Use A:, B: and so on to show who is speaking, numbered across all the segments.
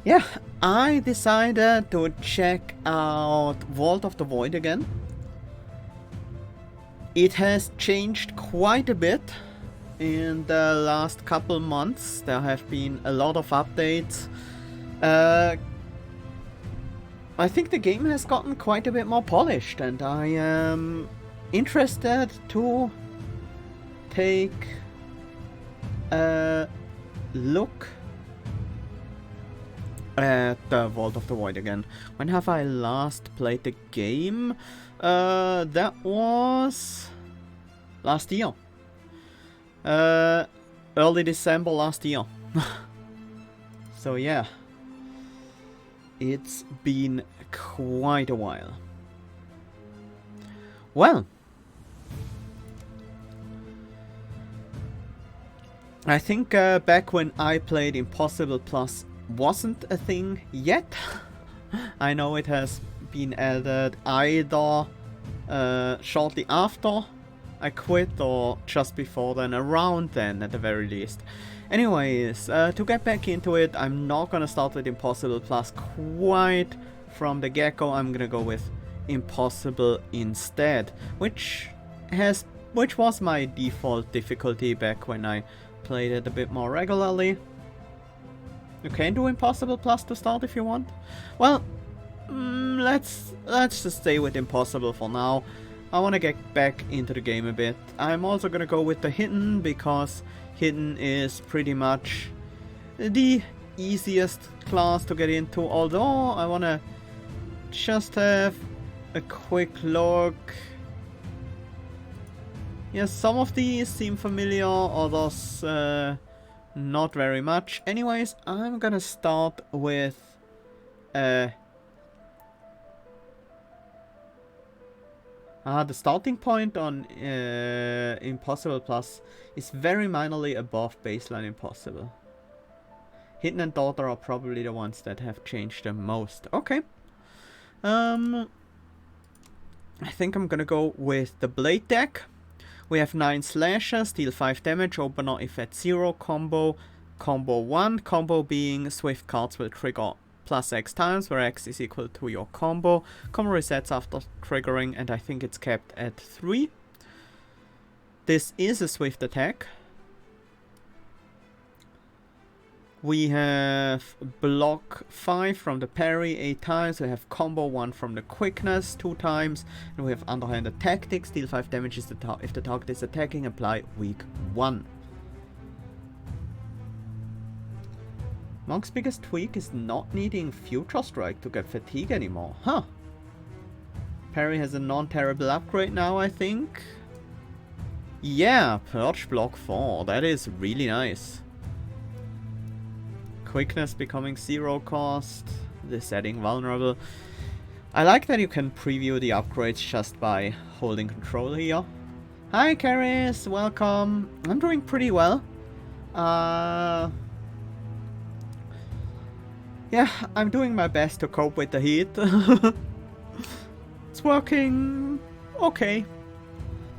A: Yeah, I decided to check out Vault of the Void again. It has changed quite a bit in the last couple months. There have been a lot of updates. I think the game has gotten quite a bit more polished, and I am interested to take a look at the Vault of the Void again. When have I last played the game? That was last year. Early December last year. So yeah, it's been quite a while. Well, I think back when I played Impossible Plus wasn't a thing yet. I know it has been added either shortly after I quit or just before then, around then at the very least. Anyways, to get back into it, I'm not gonna start with Impossible Plus quite from the get-go. I'm gonna go with Impossible instead, which was my default difficulty back when I played it a bit more regularly. You can do Impossible Plus to start if you want. Well, let's just stay with Impossible for now. I want to get back into the game a bit. I'm also gonna go with the Hidden because Hidden is pretty much the easiest class to get into. Although I want to just have a quick look. Yes, some of these seem familiar, others not very much. Anyways, I'm gonna start with the starting point on Impossible Plus is very minorly above baseline Impossible. Hidden and Daughter are probably the ones that have changed the most. Okay. I think I'm gonna go with the Blade deck. We have 9 slashes, deal 5 damage, opener if at 0, combo 1, combo being swift cards will trigger plus X times, where X is equal to your combo. Combo resets after triggering, and I think it's capped at 3. This is a swift attack. We have block 5 from the parry 8 times, we have combo 1 from the quickness 2 times, and we have underhanded tactics, deal 5 damage if the target is attacking, apply weak 1. Monk's biggest tweak is not needing Future Strike to get fatigue anymore. Huh. Parry has a non-terrible upgrade now, I think. Yeah, Purge block 4, that is really nice. Quickness becoming 0 cost, this adding vulnerable. I like that you can preview the upgrades just by holding control here. Hi Karis, welcome. I'm doing pretty well. Yeah, I'm doing my best to cope with the heat. It's working okay.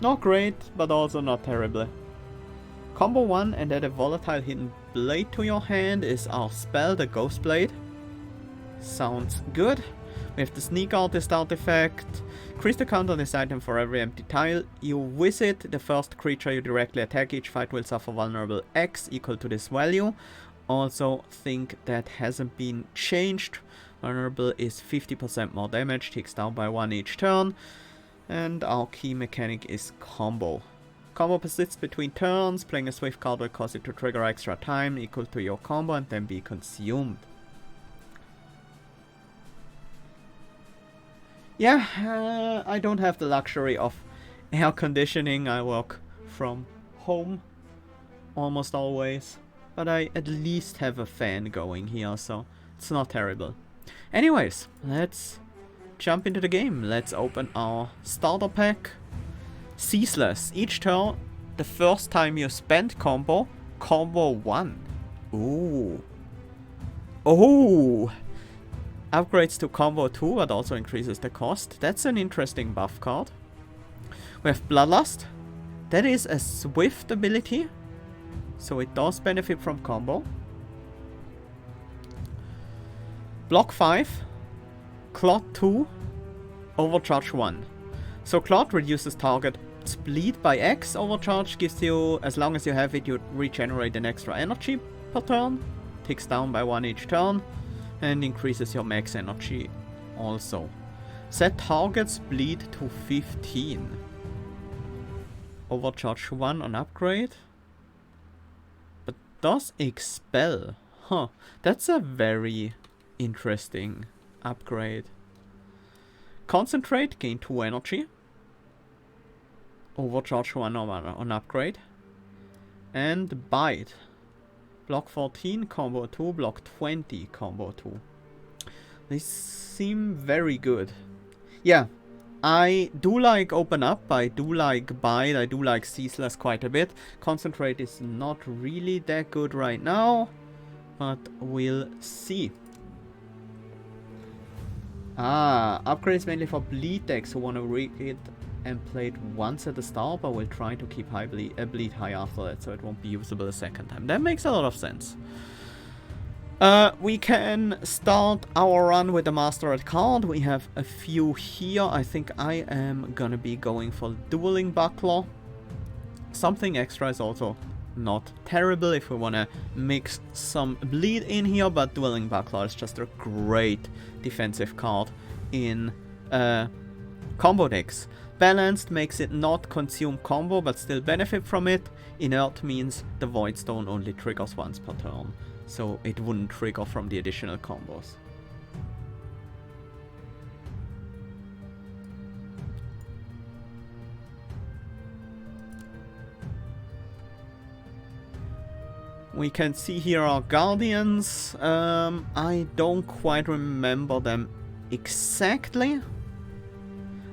A: Not great, but also not terribly. Combo 1 and add a volatile hidden blade to your hand is our spell, the Ghost Blade. Sounds good. We have the Sneak Artist artifact. Increase the count on this item for every empty tile you visit. The first creature you directly attack each fight will suffer vulnerable X equal to this value. Also think that hasn't been changed. Vulnerable is 50% more damage, ticks down by 1 each turn. And our key mechanic is combo. Combo persists between turns. Playing a swift card will cause it to trigger extra time equal to your combo and then be consumed. Yeah, I don't have the luxury of air conditioning. I work from home almost always. But I at least have a fan going here, so it's not terrible. Anyways, let's jump into the game. Let's open our starter pack. Ceaseless. Each turn, the first time you spend combo 1. Ooh. Oh! Upgrades to combo 2, but also increases the cost. That's an interesting buff card. We have Bloodlust. That is a swift ability, so it does benefit from combo. block 5, clot 2, overcharge 1. So clot reduces target bleed by X, overcharge gives you, as long as you have it, you regenerate an extra energy per turn, ticks down by 1 each turn, and increases your max energy also. Set target's bleed to 15. Overcharge 1 on upgrade. But does expel. Huh, that's a very interesting upgrade. Concentrate, gain 2 energy. Overcharge 1 on upgrade. And bite. Block 14, combo 2, block 20, combo 2. These seem very good. Yeah, I do like open up, I do like bite, I do like ceaseless quite a bit. Concentrate is not really that good right now, but we'll see. Upgrades mainly for bleed decks who want to rig it and play it once at the start, but will try to keep bleed high after that, so it won't be usable a second time. That makes a lot of sense. We can start our run with the Master at card. We have a few here. I think I am gonna be going for Dueling Buckler. Something extra is also not terrible if we wanna mix some bleed in here, but Dueling Buckler is just a great defensive card in combo decks. Balanced makes it not consume combo but still benefit from it. Inert means the Void Stone only triggers once per turn, so it wouldn't trigger from the additional combos. We can see here our Guardians. I don't quite remember them exactly.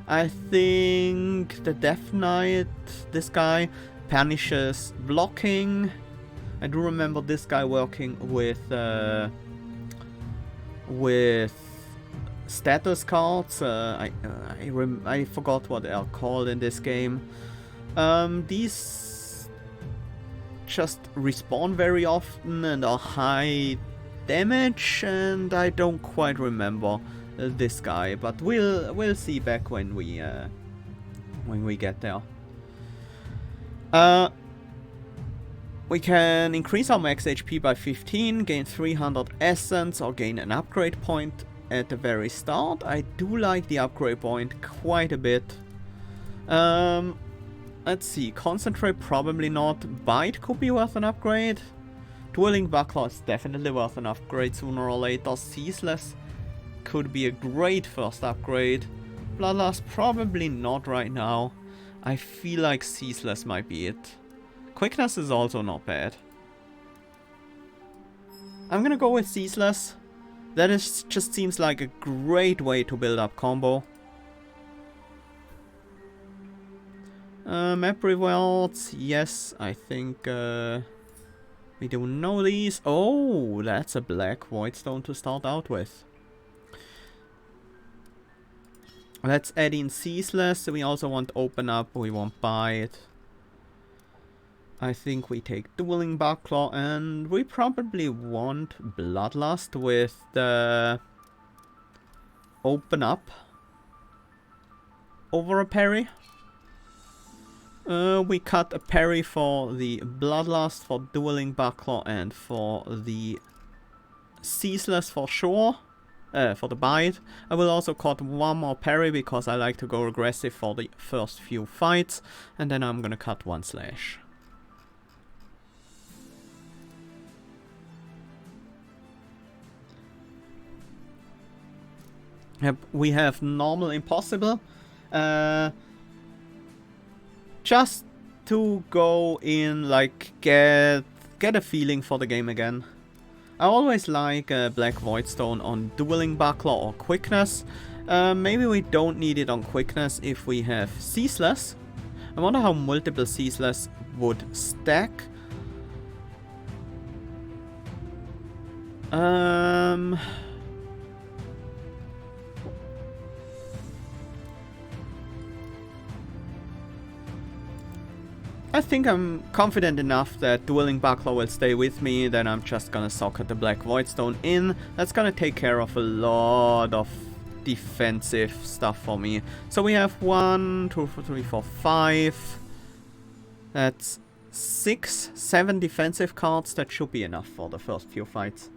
A: I think the Death Knight, this guy, punishes blocking. I do remember this guy working with status cards. I forgot what they are called in this game. These just respawn very often and are high damage, and I don't quite remember this guy, but we'll see back when we get there. We can increase our max HP by 15, gain 300 essence, or gain an upgrade point at the very start. I do like the upgrade point quite a bit. Let's see, concentrate probably not. Bite could be worth an upgrade. Dueling Buckler is definitely worth an upgrade sooner or later. Ceaseless could be a great first upgrade. Bloodlust probably not right now. I feel like Ceaseless might be it. Quickness is also not bad. I'm gonna go with Ceaseless. That is just seems like a great way to build up combo. Map rewards, yes, I think we do know these. Oh, that's a black Void Stone to start out with. Let's add in Ceaseless. We also want Open Up, we want Bite. I think we take Dueling Buckler, and we probably want Bloodlust with the Open Up over a parry. We cut a parry for the Bloodlust, for Dueling Buckler, and for the Ceaseless for sure. For the Bite. I will also cut one more parry because I like to go aggressive for the first few fights, and then I'm gonna cut one slash. Yep, we have normal impossible. Just to go in, like, get a feeling for the game again. I always like Black Void Stone on Dueling Buckler or Quickness. Maybe we don't need it on Quickness if we have Ceaseless. I wonder how multiple Ceaseless would stack. I think I'm confident enough that Dueling Buckler will stay with me, then I'm just gonna socket the Black Voidstone in. That's gonna take care of a lot of defensive stuff for me. So we have 1, 2, 3, 4, 5. That's 6, 7 defensive cards. That should be enough for the first few fights.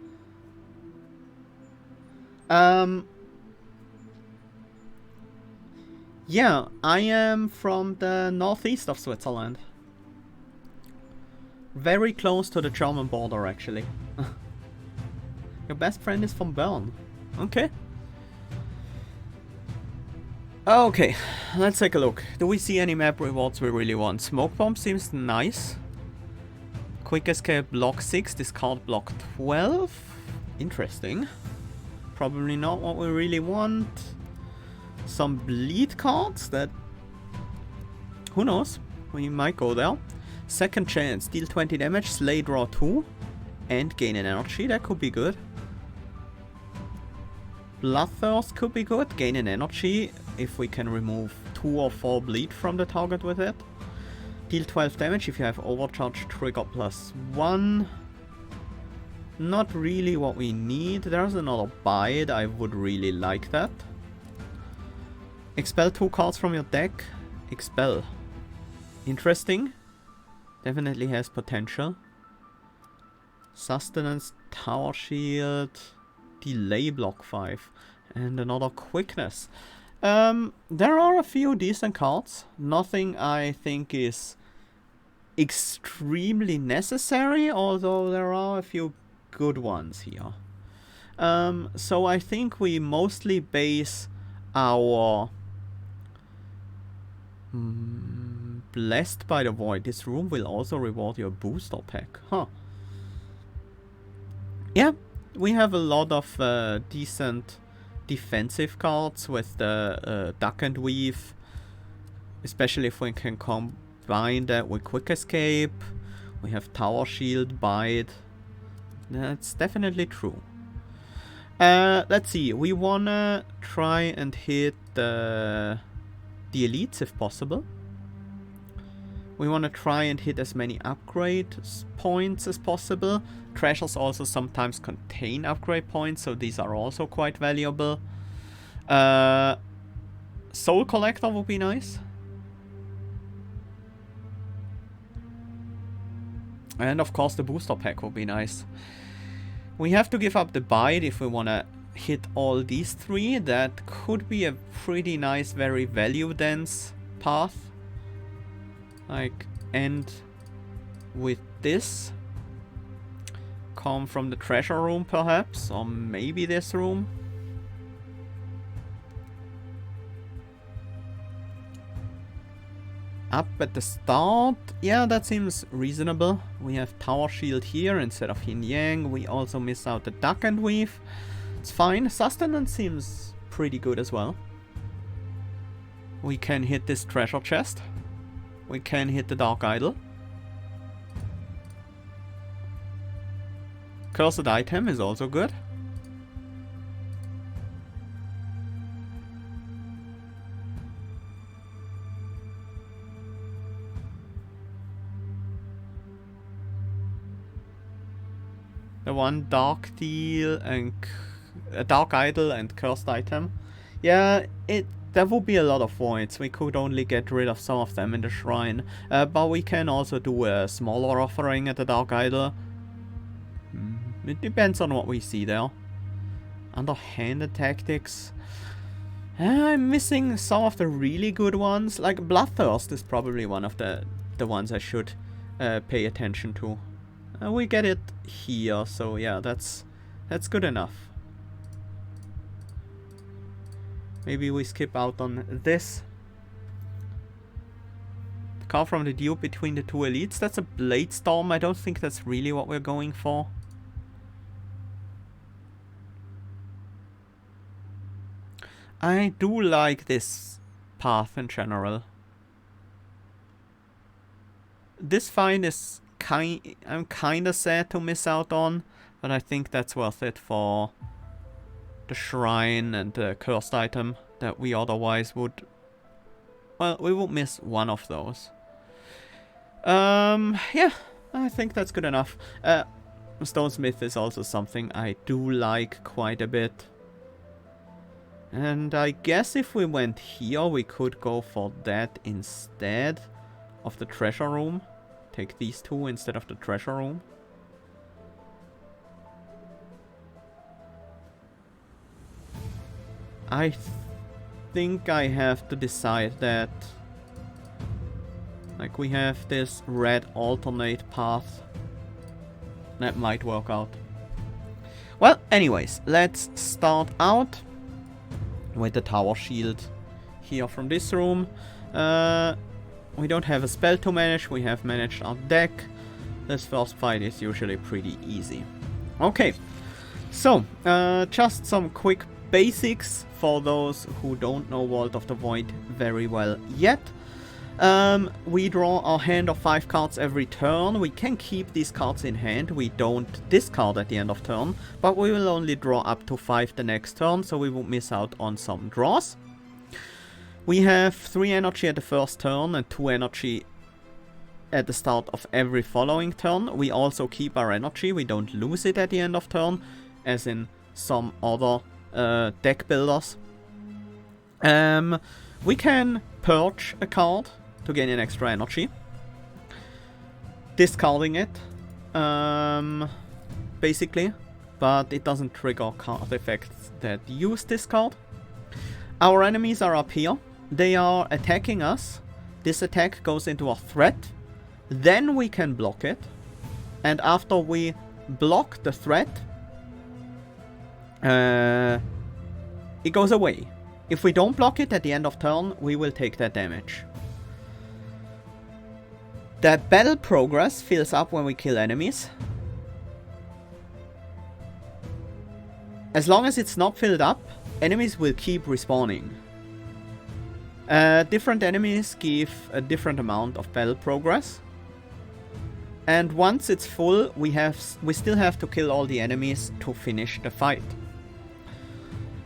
A: Yeah, I am from the northeast of Switzerland. Very close to the German border, actually. Your best friend is from Bern. Okay. Okay, let's take a look. Do we see any map rewards we really want? Smoke Bomb seems nice. Quick Escape block 6, discard block 12. Interesting. Probably not what we really want. Some bleed cards that... Who knows? We might go there. Second chance, deal 20 damage, slay draw 2, and gain an energy. That could be good. Bloodthirst could be good. Gain an energy if we can remove 2 or 4 bleed from the target with it. Deal 12 damage if you have overcharge trigger +1. Not really what we need. There's another bite. I would really like that. Expel 2 cards from your deck. Expel. Interesting. Definitely has potential. Sustenance, Tower Shield, Delay block 5, and another Quickness. There are a few decent cards. Nothing I think is extremely necessary, although there are a few good ones here. So I think we mostly base our... Blessed by the Void. This room will also reward your booster pack. Huh. Yeah, we have a lot of decent defensive cards with the Duck and Weave. Especially if we can combine that with Quick Escape. We have Tower Shield, Bite. That's definitely true. Let's see. We wanna try and hit the elites if possible. We want to try and hit as many upgrade points as possible. Treasures also sometimes contain upgrade points, so these are also quite valuable. Soul Collector would be nice. And of course the booster pack would be nice. We have to give up the bite if we want to hit all these 3. That could be a pretty nice, very value dense path. Like, end with this. Come from the treasure room perhaps, or maybe this room. Up at the start, yeah, that seems reasonable. We have Tower Shield here instead of Yin Yang. We also miss out the Duck and Weave. It's fine. Sustenance seems pretty good as well. We can hit this treasure chest. We can hit the Dark Idol. Cursed Item is also good. The one Dark Deal and Dark Idol and Cursed Item. Yeah, there would be a lot of voids. We could only get rid of some of them in the shrine. But we can also do a smaller offering at the Dark Idol. It depends on what we see there. Underhanded tactics. I'm missing some of the really good ones. Like Bloodthirst is probably one of the ones I should pay attention to. We get it here, so yeah, that's good enough. Maybe we skip out on this. The card from the duel between the 2 elites. That's a Blade Storm. I don't think that's really what we're going for. I do like this path in general. This fight is I'm kinda sad to miss out on, but I think that's worth it for the shrine and the cursed item that we otherwise would... Well, we would miss one of those. Yeah, I think that's good enough. Stonesmith is also something I do like quite a bit. And I guess if we went here, we could go for that instead of the treasure room. Take these two instead of the treasure room. I think I have to decide that. Like, we have this red alternate path. That might work out. Well, anyways, let's start out with the tower shield here from this room. We don't have a spell to manage, we have managed our deck. This first fight is usually pretty easy. Okay, so just some quick basics for those who don't know Vault of the Void very well yet. We draw our hand of 5 cards every turn. We can keep these cards in hand. We don't discard at the end of turn, but we will only draw up to 5 the next turn, so we won't miss out on some draws. We have 3 energy at the first turn and 2 energy at the start of every following turn. We also keep our energy. We don't lose it at the end of turn, as in some other deck builders. We can purge a card to gain an extra energy. Discarding it, basically, but it doesn't trigger card effects that use this card. Our enemies are up here. They are attacking us. This attack goes into a threat. Then we can block it. And after we block the threat, it goes away. If we don't block it at the end of turn, we will take that damage. The battle progress fills up when we kill enemies. As long as it's not filled up, enemies will keep respawning. Different enemies give a different amount of battle progress. And once it's full, we still have to kill all the enemies to finish the fight.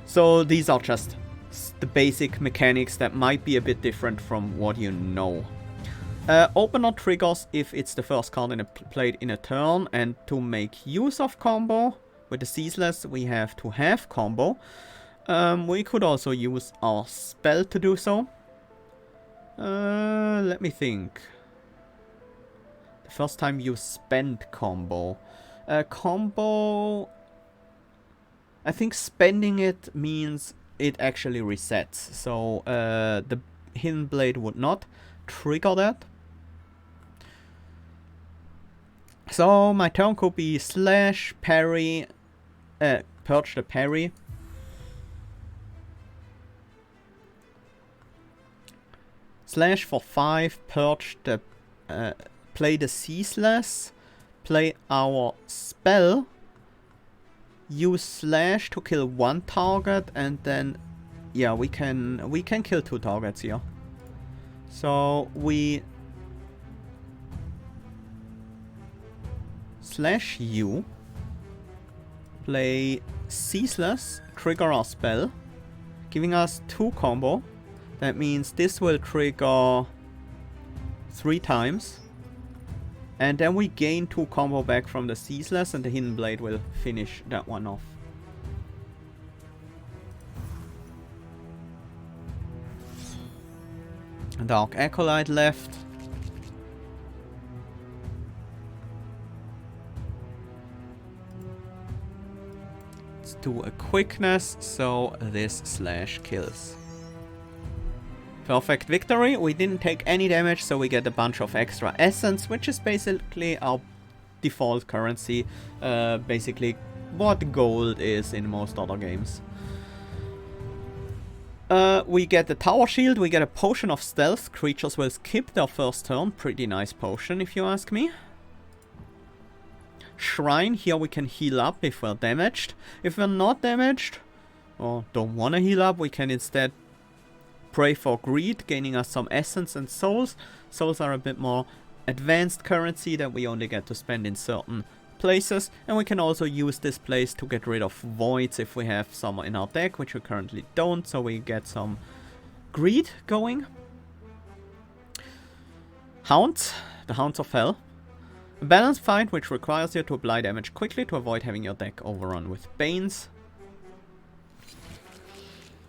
A: So these are just the basic mechanics that might be a bit different from what you know. Opener triggers if it's the first card played in a turn, and to make use of combo with the ceaseless we have to have combo. We could also use our spell to do so. Let me think. The first time you spend combo. Combo... I think spending it means it actually resets. So the Hidden Blade would not trigger that. So my turn could be slash, parry, purge the parry. Slash for 5, purge the, play the ceaseless, play our spell, use slash to kill 1 target, and then, yeah, we can kill 2 targets here. So we slash U, play ceaseless, trigger our spell, giving us 2 combo. That means this will trigger 3 times. And then we gain 2 combo back from the ceaseless, and the Hidden Blade will finish that one off. Dark Acolyte left. Let's do a quickness, so this slash kills. Perfect victory. We didn't take any damage, so we get a bunch of extra essence, which is basically our default currency. Basically what gold is in most other games. We get the tower shield, we get a potion of stealth. Creatures will skip their first turn. Pretty nice potion, if you ask me. Shrine, here we can heal up if we're damaged. If we're not damaged, or don't want to heal up, we can instead pray for greed, gaining us some essence and souls. Souls are a bit more advanced currency that we only get to spend in certain places, and we can also use this place to get rid of voids if we have some in our deck, which we currently don't, so we get some greed going. Hounds, the Hounds of Hell. A balanced fight which requires you to apply damage quickly to avoid having your deck overrun with Banes.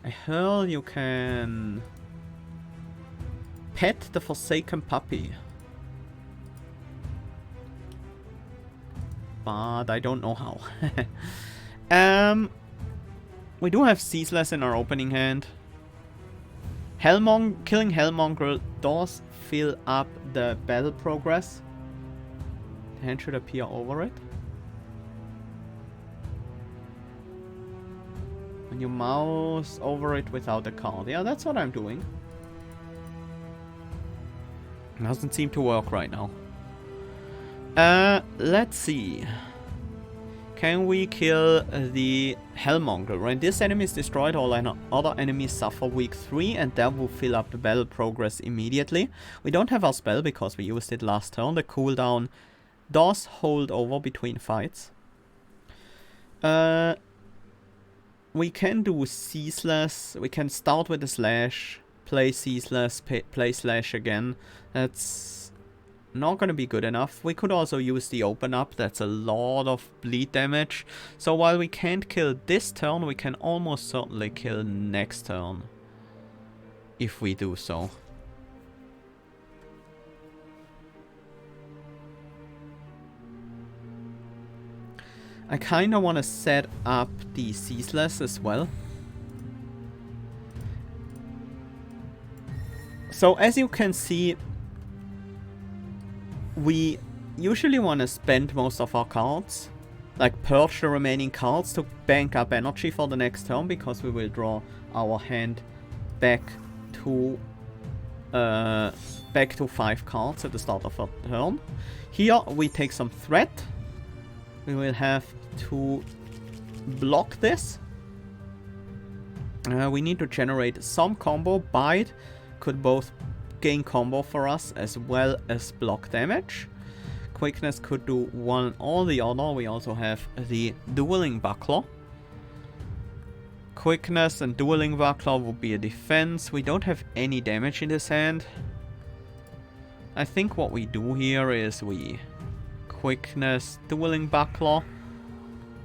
A: A Hurl, you can pet the Forsaken Puppy. But I don't know how. We do have Ceaseless in our opening hand. Killing Hellmongrel does fill up the battle progress. The hand should appear over it. When you mouse over it without a card. Yeah, that's what I'm doing. Doesn't seem to work right now. Let's see. Can we kill the Hellmongrel? When this enemy is destroyed, all other enemies suffer weak 3, and that will fill up the battle progress immediately. We don't have our spell because we used it last turn. The cooldown does hold over between fights. We can do Ceaseless. We can start with a Slash, play Ceaseless, play Slash again. That's not gonna be good enough. We could also use the Open Up. That's a lot of bleed damage. So while we can't kill this turn, we can almost certainly kill next turn. If we do so. I kinda wanna set up the Ceaseless as well. So as you can see, we usually want to spend most of our cards, like purge the remaining cards to bank up energy for the next turn, because we will draw our hand back to 5 cards at the start of our turn. Here we take some threat. We will have to block this. We need to generate some combo. Bite could both gain combo for us as well as block damage. Quickness could do one or the other. We also have the Dueling Buckler. Quickness and Dueling Buckler would be a defense. We don't have any damage in this hand. I think what we do here is we Quickness, Dueling Buckler.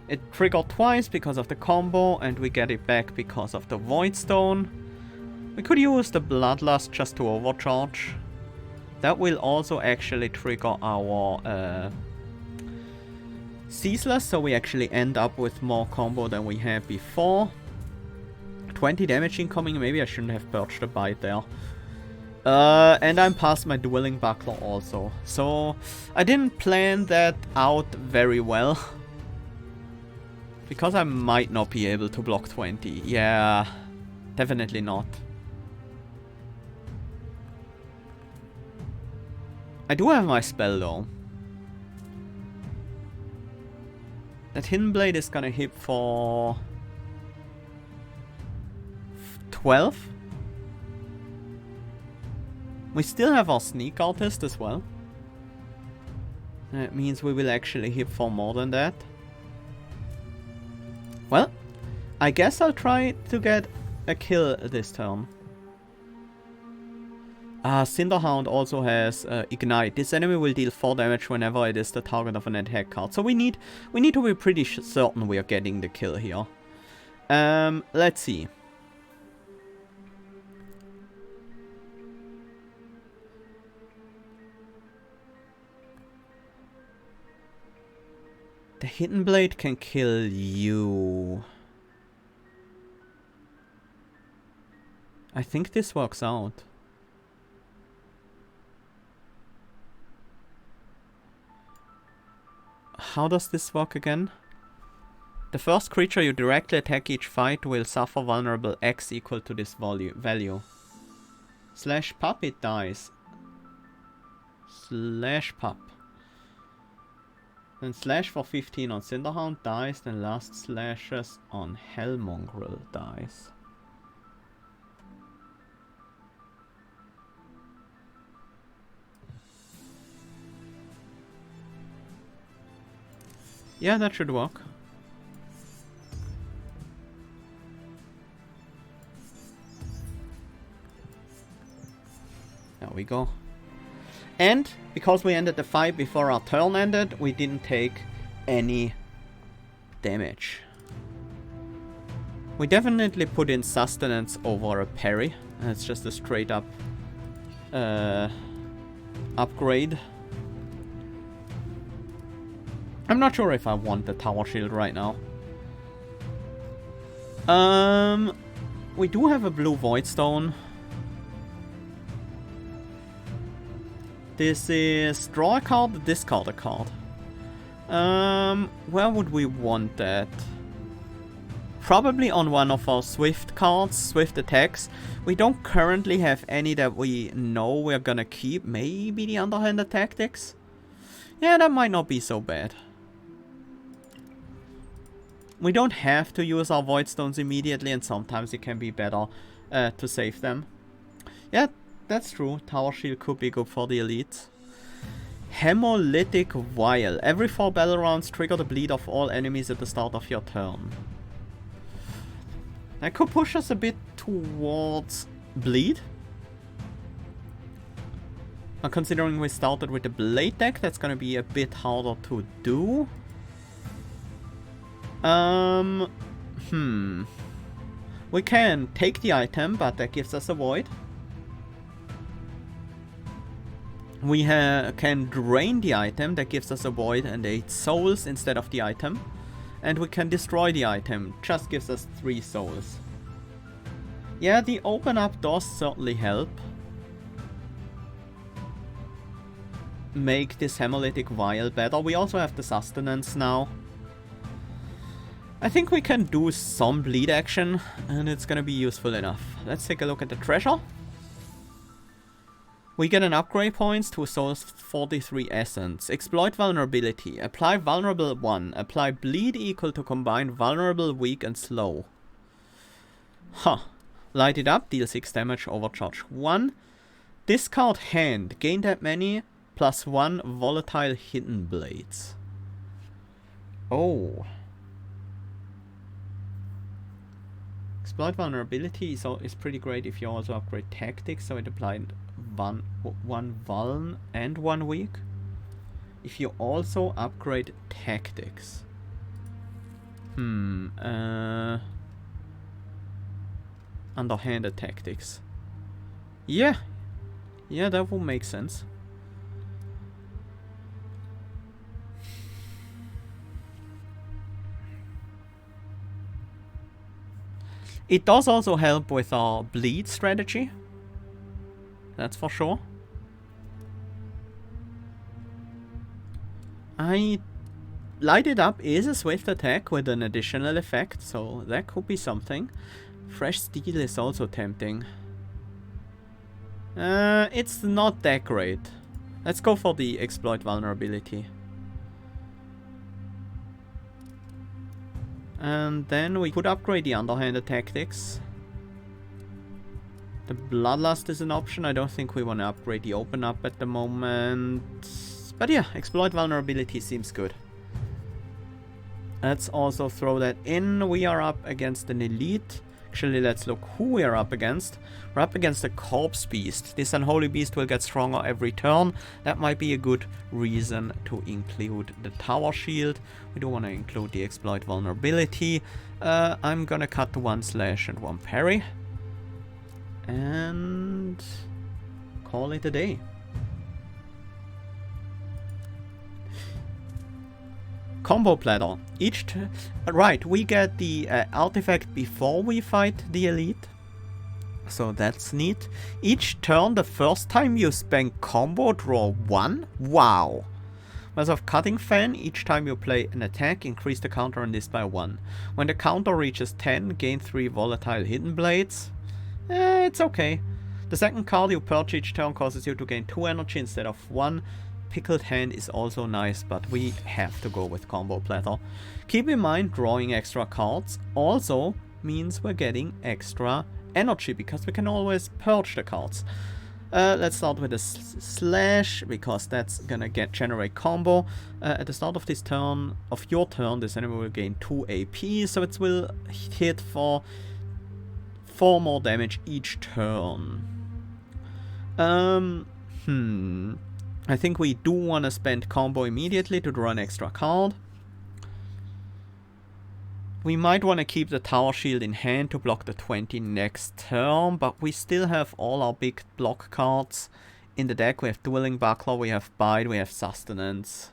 A: It triggered twice because of the combo, and we get it back because of the Void Stone. We could use the Bloodlust just to overcharge. That will also actually trigger our Ceaseless, so we actually end up with more combo than we had before. 20 damage incoming, maybe I shouldn't have purged the Bite there. And I'm past my Dueling Buckler also. So I didn't plan that out very well. Because I might not be able to block 20. Yeah, definitely not. I do have my spell though. That Hidden Blade is gonna hit for 12. We still have our Sneak Artist as well. That means we will actually hit for more than that. Well, I guess I'll try to get a kill this turn. Cinderhound also has Ignite. This enemy will deal 4 damage whenever it is the target of an attack card. So we need to be pretty certain we are getting the kill here. Let's see. The Hidden Blade can kill you. I think this works out. How does this work again? The first creature you directly attack each fight will suffer vulnerable X equal to this value. Slash pup, it dies. Slash pup. Then slash for 15 on Cinderhound dies, then last slashes on Hellmongrel dies. Yeah, that should work. There we go. And because we ended the fight before our turn ended, we didn't take any damage. We definitely put in sustenance over a parry. It's just a straight up upgrade. I'm not sure if I want the tower shield right now. We do have a blue void stone. This is draw a card, discard a card. Where would we want that? Probably on one of our swift cards, swift attacks. We don't currently have any that we know we're gonna keep. Maybe the underhanded tactics? Yeah, that might not be so bad. We don't have to use our void stones immediately, and sometimes it can be better to save them. Yeah, that's true. Tower shield could be good for the elite. Hemolytic vial. Every 4 battle rounds trigger the bleed of all enemies at the start of your turn. That could push us a bit towards bleed. Now, considering we started with the blade deck, that's gonna be a bit harder to do. We can take the item, but that gives us a void. We can drain the item, that gives us a void and 8 souls instead of the item. And we can destroy the item, just gives us 3 souls. Yeah, the open up does certainly help. Make this hemolytic vial better. We also have the sustenance now. I think we can do some bleed action, and it's gonna be useful enough. Let's take a look at the treasure. We get an upgrade points to Soul's 43 Essence. Exploit vulnerability. Apply vulnerable 1. Apply bleed equal to combine vulnerable, weak, and slow. Huh. Light it up. Deal 6 damage. Overcharge 1. Discard hand. Gain that many. +1 volatile hidden blades. Oh. Exploit vulnerability is pretty great if you also upgrade tactics, so it applied one vuln and 1 weak. If you also upgrade tactics. Underhanded tactics. Yeah, that will make sense. It does also help with our bleed strategy. That's for sure. Light it up is a swift attack with an additional effect, so that could be something. Fresh steel is also tempting. It's not that great. Let's go for the exploit vulnerability. And then we could upgrade the underhanded tactics. The bloodlust is an option. I don't think we want to upgrade the open up at the moment. But yeah, exploit vulnerability seems good. Let's also throw that in. We are up against an elite. Actually, let's look who we are up against. We're up against a corpse beast. This unholy beast will get stronger every turn. That might be a good reason to include the tower shield. We do want to include the exploit vulnerability. I'm gonna cut to 1 slash and 1 parry. And call it a day. Combo platter. Right, we get the artifact before we fight the elite. So that's neat. Each turn, the first time you spend combo, draw 1. Wow. As of cutting fan, each time you play an attack, increase the counter on this by 1. When the counter reaches 10, gain 3 volatile hidden blades. It's okay. The second card you purge each turn causes you to gain 2 energy instead of 1. Pickled hand is also nice, but we have to go with combo platter. Keep in mind, drawing extra cards also means we're getting extra energy, because we can always purge the cards. Let's start with a slash, because that's gonna generate combo. At the start of your turn, this enemy will gain 2 AP, so it will hit for 4 more damage each turn. I think we do want to spend combo immediately to draw an extra card. We might want to keep the Tower Shield in hand to block the 20 next turn, but we still have all our big block cards in the deck. We have Dueling Buckler, we have Bite, we have Sustenance.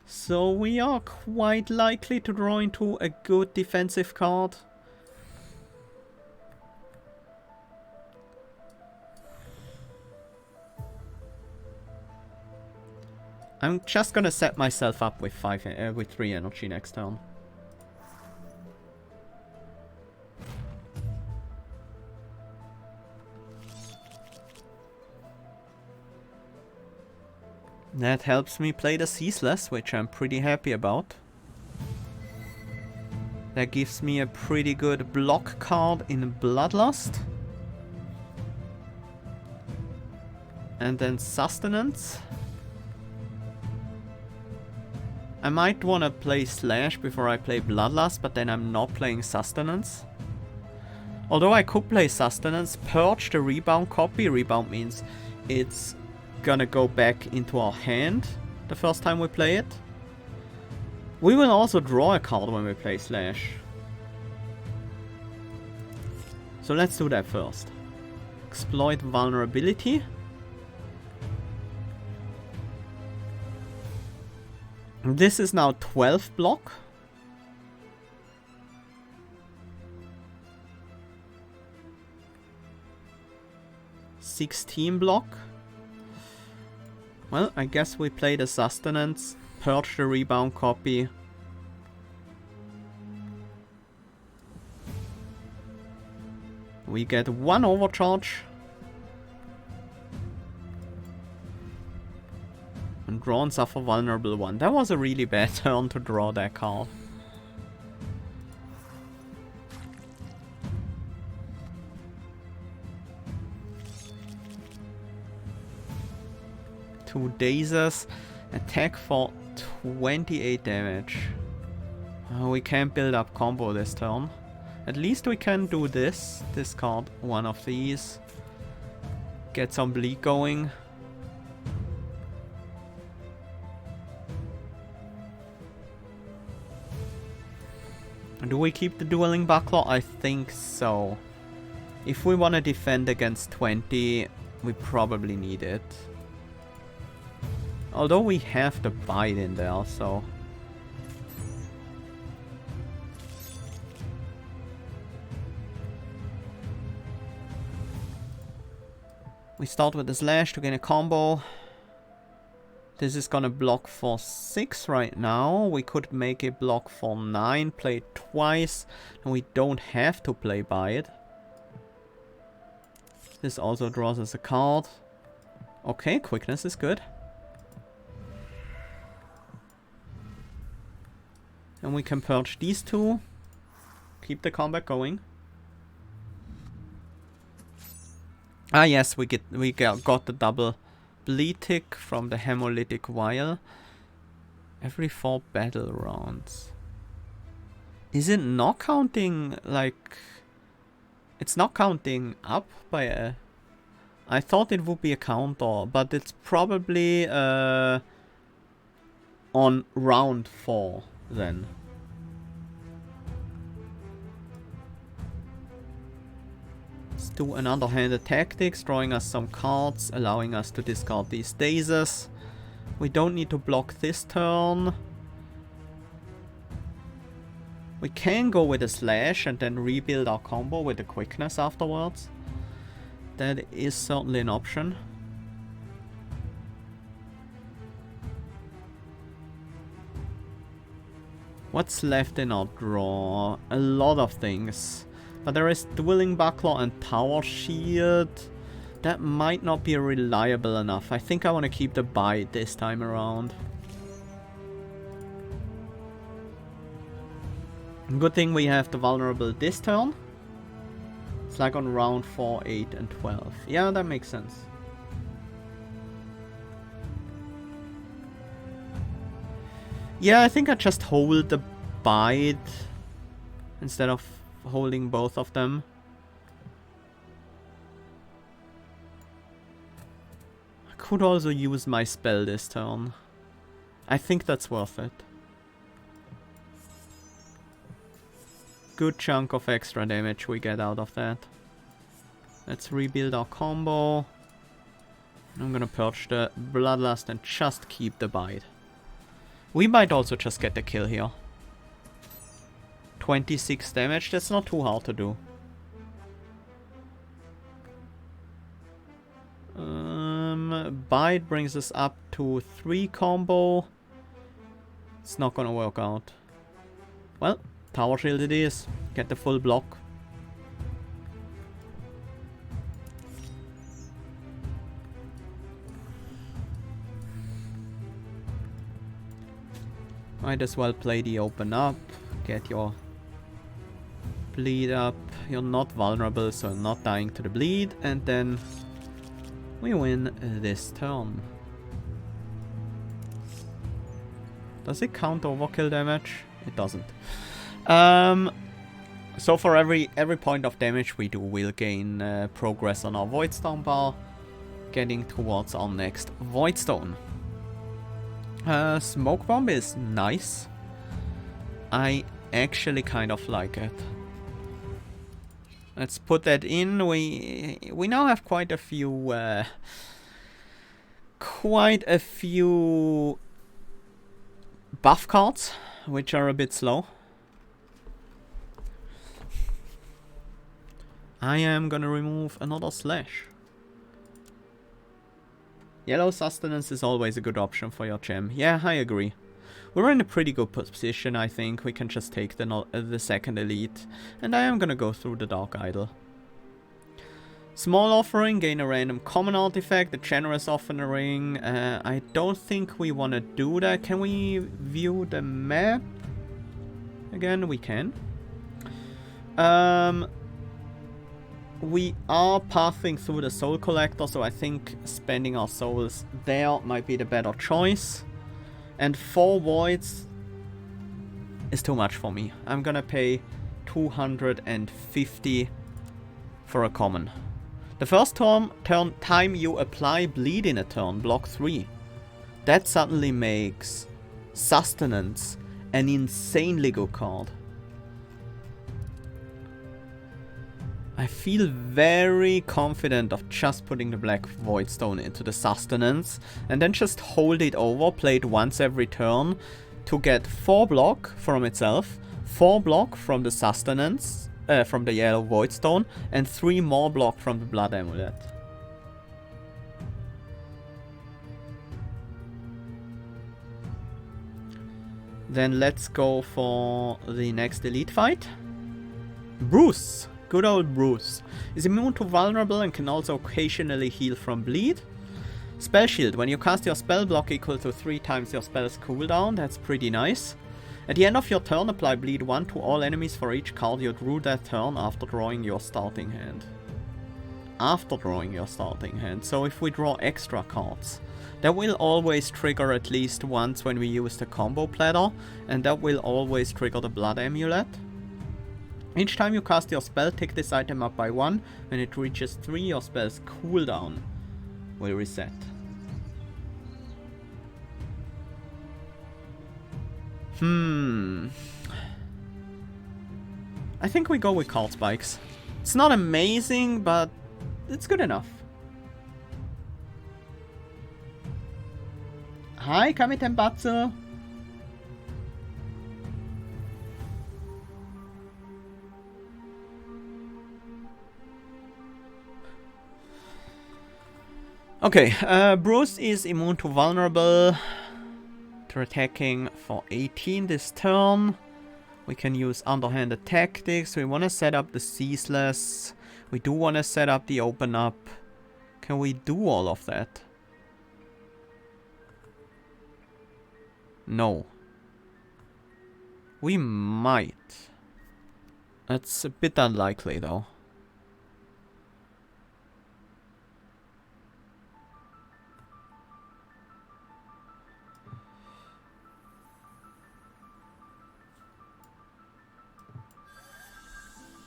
A: So we are quite likely to draw into a good defensive card. I'm just gonna set myself up with 3 energy next turn. That helps me play the Ceaseless, which I'm pretty happy about. That gives me a pretty good block card in Bloodlust. And then Sustenance. I might want to play Slash before I play Bloodlust, but then I'm not playing Sustenance. Although I could play Sustenance, purge the Rebound copy. Rebound means it's gonna go back into our hand the first time we play it. We will also draw a card when we play Slash. So let's do that first. Exploit Vulnerability. This is now 12 block. $16 block. Well, I guess we play the Sustenance, purge the Rebound copy. We get 1 overcharge. And draw and suffer vulnerable 1. That was a really bad turn to draw that card. Two dazes, attack for 28 damage. We can't build up combo this turn. At least we can do this. Discard one of these. Get some bleed going. Do we keep the Dueling Buckler? I think so. If we want to defend against 20, we probably need it. Although we have the Bite in there, so... We start with the Slash to gain a combo. This is gonna block for 6 right now. We could make it block for 9, play it twice, and we don't have to play Bite. This also draws us a card. Okay, quickness is good. And we can purge these two. Keep the combat going. Ah yes, we got the double bleed tick from the hemolytic vial. Every 4 battle rounds. Is it not counting like... It's not counting up by a... I thought it would be a counter, but it's probably on round 4 then. Let's do another handed tactics, drawing us some cards, allowing us to discard these dazes. We don't need to block this turn. We can go with a Slash and then rebuild our combo with the quickness afterwards. That is certainly an option. What's left in our draw? A lot of things. But there is Dueling Buckler and Tower Shield. That might not be reliable enough. I think I want to keep the Bite this time around. Good thing we have the vulnerable this turn. It's like on round 4, 8 and 12. Yeah, that makes sense. Yeah, I think I just hold the Bite instead of holding both of them. could also use my spell this turn. I think that's worth it. Good chunk of extra damage we get out of that. Let's rebuild our combo. I'm gonna purge the Bloodlust and just keep the bite. We might also just get the kill here. 26 damage, that's not too hard to do. Bite brings us up to 3 combo. It's not gonna work out. Well, tower shield it is. Get the full block. Might as well play the open up. Get your bleed up. You're not vulnerable, so I'm not dying to the bleed. And then we win this turn. Does it count overkill damage? It doesn't. So for every point of damage we do, we'll gain progress on our Voidstone bar, getting towards our next Voidstone. Smoke bomb is nice. I actually kind of like it. Let's put that in. We now have quite a few buff cards, which are a bit slow. I am gonna remove another slash. Yellow sustenance is always a good option for your gem. Yeah, I agree. We're in a pretty good position, I think. We can just take the second elite. And I am gonna go through the Dark Idol. Small offering, gain a random common artifact. A generous offering. I don't think we want to do that. Can we view the map? Again, we can. We are pathing through the soul collector, so I think spending our souls there might be the better choice. And 4 voids is too much for me. I'm gonna pay 250 for a common. The first time you apply bleed in a turn, block 3. That suddenly makes sustenance an insanely good card. I feel very confident of just putting the Black Voidstone into the sustenance and then just hold it over, play it once every turn to get 4 block from itself, 4 block from the sustenance, from the Yellow Voidstone, and 3 more block from the Blood Amulet. Then let's go for the next elite fight. Bruce! Good old Bruce. Is immune to vulnerable and can also occasionally heal from bleed. Spell shield. When you cast your spell, block equal to 3 times your spell's cooldown. That's pretty nice. At the end of your turn, apply bleed 1 to all enemies for each card you drew that turn after drawing your starting hand. After drawing your starting hand. So if we draw extra cards, that will always trigger at least once when we use the combo platter, and that will always trigger the Blood Amulet. Each time you cast your spell, take this item up by 1. When it reaches 3, your spell's cooldown will reset. I think we go with card spikes. It's not amazing, but it's good enough. Hi, Kamitenbatsu! Okay, Bruce is immune to vulnerable. To attacking for 18 this turn. We can use underhanded tactics. We want to set up the ceaseless. We do want to set up the open up. Can we do all of that? No. We might. That's a bit unlikely though.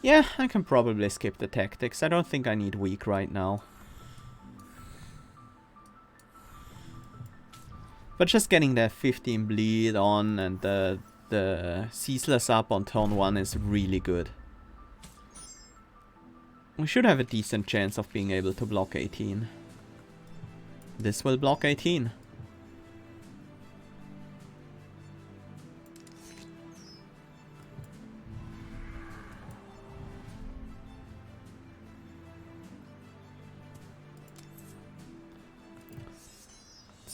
A: Yeah, I can probably skip the tactics. I don't think I need weak right now. But just getting that 15 bleed on and the ceaseless up on turn 1 is really good. We should have a decent chance of being able to block 18. This will block 18.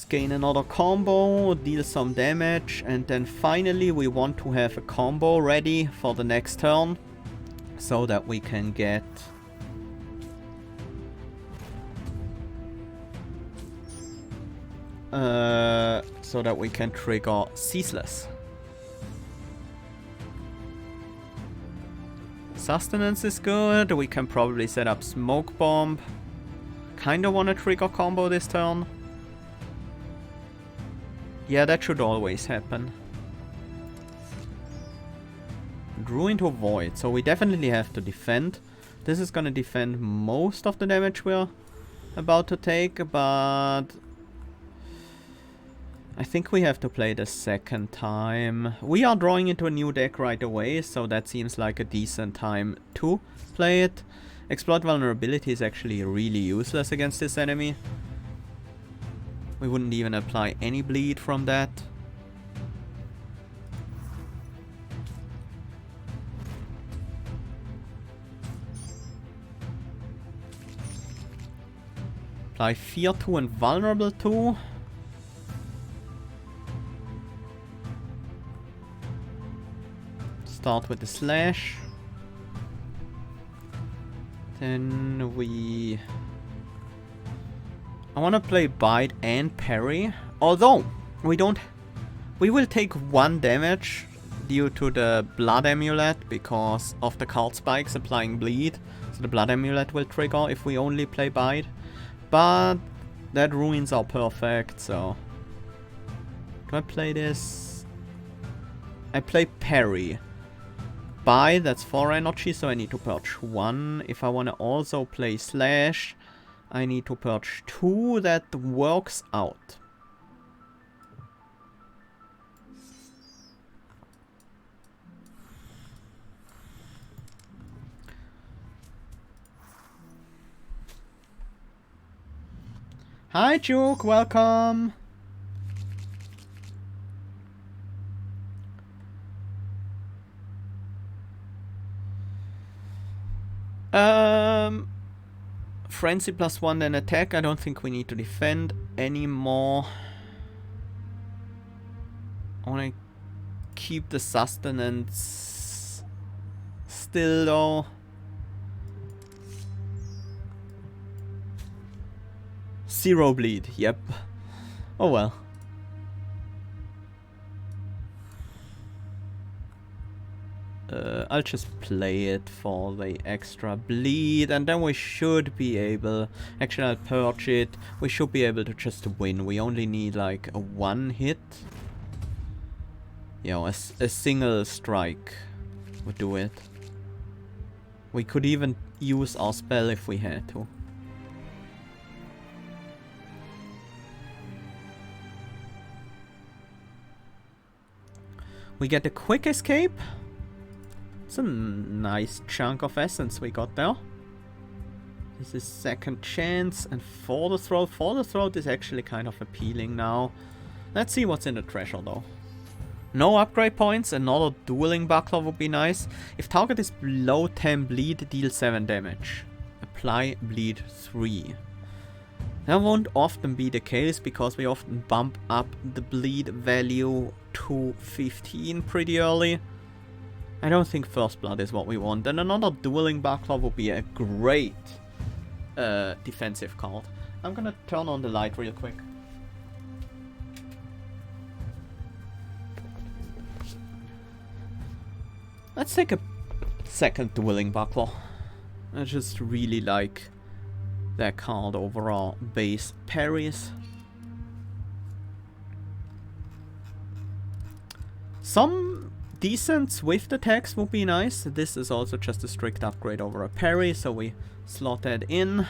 A: Gain another combo, deal some damage, and then finally we want to have a combo ready for the next turn so that we can get so that we can trigger Ceaseless. Sustenance is good, we can probably set up Smoke Bomb. Kinda wanna trigger combo this turn. Yeah, that should always happen. Drew into Void, so we definitely have to defend. This is gonna defend most of the damage we're about to take, but I think we have to play the second time. We are drawing into a new deck right away, so that seems like a decent time to play it. Exploit Vulnerability is actually really useless against this enemy. We wouldn't even apply any bleed from that. Apply Fear 2 and Vulnerable 2. Start with the Slash. Then we... I want to play Bite and Parry, although we will take 1 damage due to the Blood Amulet because of the card spikes applying bleed, so the Blood Amulet will trigger if we only play Bite, but that ruins our perfect, so do I play this? I play Parry. Bite, that's 4 energy, so I need to purge 1. If I want to also play Slash, I need to purge 2, that works out. Hi Juke, welcome! Frenzy +1 then attack. I don't think we need to defend anymore. I want to keep the sustenance still though. Zero bleed, yep. Oh well. I'll just play it for the extra bleed, and then we should be able... Actually, I'll purge it. We should be able to just win. We only need like a 1 hit. You know, a single strike would do it. We could even use our spell if we had to. We get a quick escape. It's a nice chunk of essence we got there. This is second chance, and for the throat. For the throat is actually kind of appealing now. Let's see what's in the treasure though. No upgrade points, another dueling buckler would be nice. If target is below 10 bleed, deal 7 damage. Apply bleed 3. That won't often be the case because we often bump up the bleed value to 15 pretty early. I don't think First Blood is what we want. And another dueling buckler would be a great defensive card. I'm gonna turn on the light real quick. Let's take a second dueling buckler. I just really like that card over our base parries. Some decent swift attacks would be nice. This is also just a strict upgrade over a parry, so we slot that in.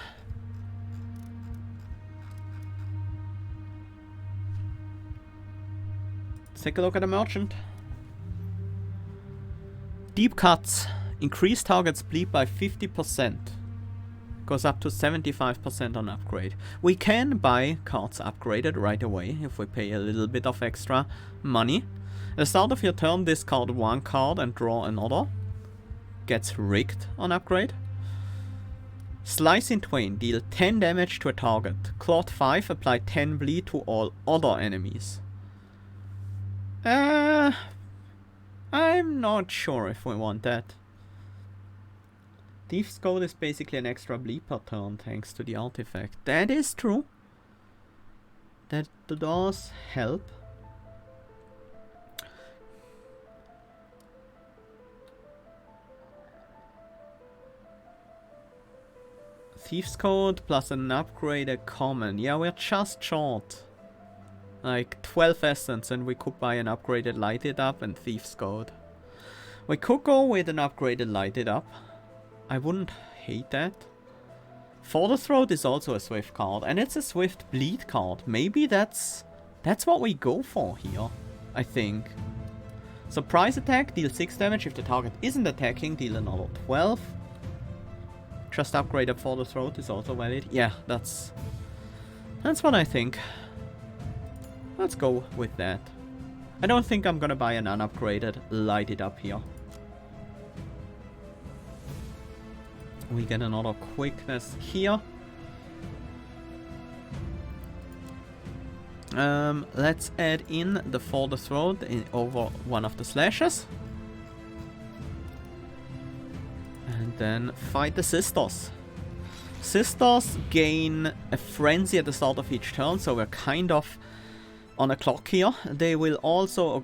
A: Let's take a look at the merchant. Deep cuts. Increase target's bleed by 50%. Goes up to 75% on upgrade. We can buy cards upgraded right away if we pay a little bit of extra money. At the start of your turn, discard one card and draw another. Gets rigged on upgrade. Slice in twain. Deal 10 damage to a target. Clawed 5. Apply 10 bleed to all other enemies. I'm not sure if we want that. Thief's Code is basically an extra bleed per turn thanks to the artifact. That is true. That does help. Thief's Code plus an upgraded common. Yeah, we're just short. Like 12 essence and we could buy an upgraded lighted up and Thief's Code. We could go with an upgraded lighted up. I wouldn't hate that. For the Throat is also a swift card and it's a swift bleed card. Maybe that's what we go for here, I think. Surprise attack, deal 6 damage. If the target isn't attacking, deal another 12. Just upgrade up For the Throat is also valid. Yeah, that's what I think. Let's go with that. I don't think I'm gonna buy an unupgraded lighted up here. We get another quickness here. Let's add in the For the Throat over one of the slashes. And then fight the Sisters. Sisters gain a frenzy at the start of each turn, so we're kind of on a clock here. They also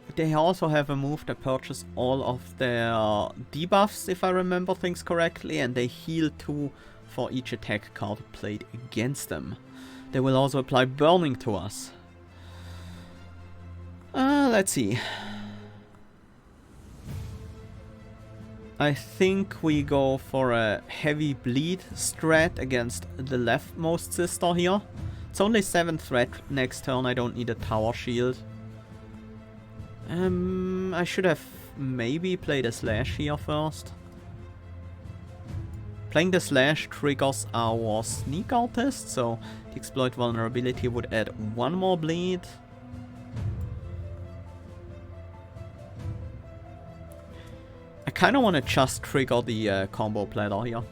A: have a move that purchase all of their debuffs, if I remember things correctly, and they heal 2 for each attack card played against them. They will also apply burning to us. Let's see. I think we go for a heavy bleed strat against the leftmost sister here. It's only 7 threat next turn, I don't need a tower shield. I should have maybe played a slash here first. Playing the slash triggers our sneak artist, so the exploit vulnerability would add 1 more bleed. I kinda wanna just trigger the combo platter here.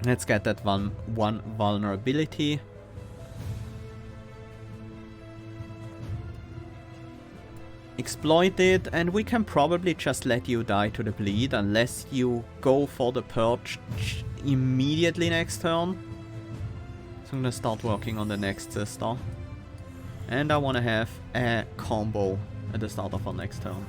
A: Let's get that one vulnerability. Exploit it, and we can probably just let you die to the bleed unless you go for the purge immediately next turn. So I'm gonna start working on the next sister. And I wanna have a combo at the start of our next turn.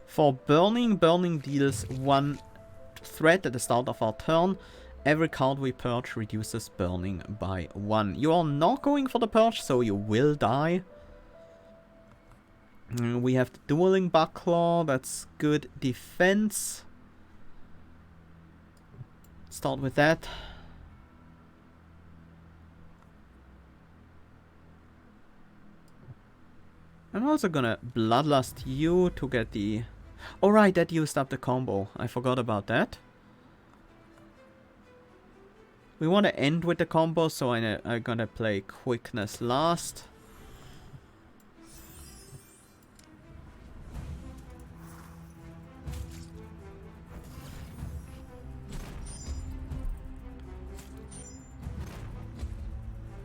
A: For burning, burning deals 1 threat at the start of our turn. Every card we purge reduces burning by 1. You are not going for the purge, so you will die. We have the Dueling Buckler, that's good defense. Start with that. I'm also gonna Bloodlust you to get the... Oh right, that used up the combo. I forgot about that. We want to end with the combo, so I'm gonna play Quickness last.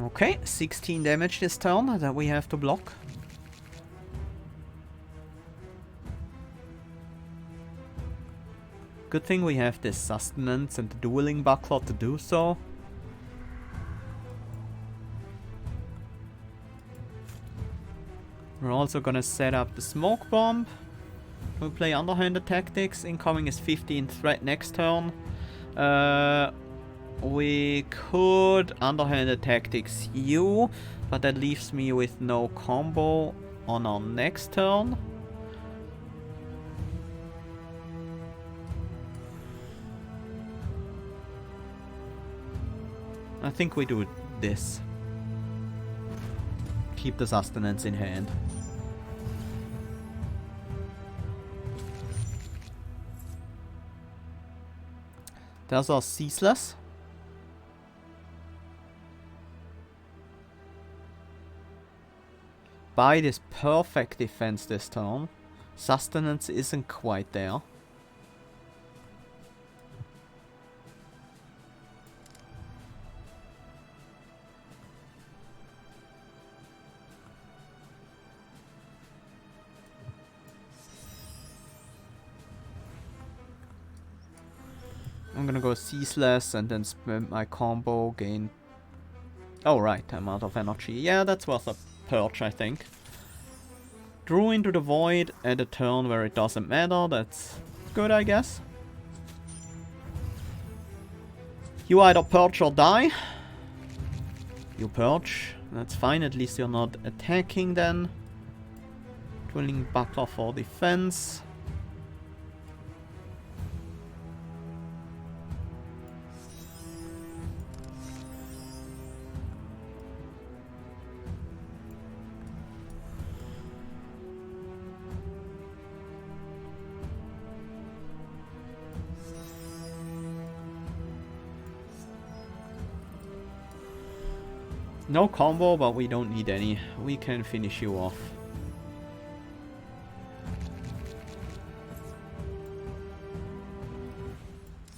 A: Okay, 16 damage this turn that we have to block. Good thing we have this Sustenance and the Dueling Buckler to do so. We're also gonna set up the Smoke Bomb. We'll play Underhanded Tactics. Incoming is 15 threat next turn. We could Underhanded Tactics you, but that leaves me with no combo on our next turn. I think we do this. Keep the sustenance in hand. There's our ceaseless. Bite is perfect defense this turn. Sustenance isn't quite there. I'm gonna go ceaseless and then spend my combo, gain... Oh right, I'm out of energy. Yeah, that's worth a perch, I think. Drew into the void at a turn where it doesn't matter. That's good, I guess. You either perch or die. You perch. That's fine, at least you're not attacking then. Dwelling Buckler for defense. No combo, but we don't need any. We can finish you off.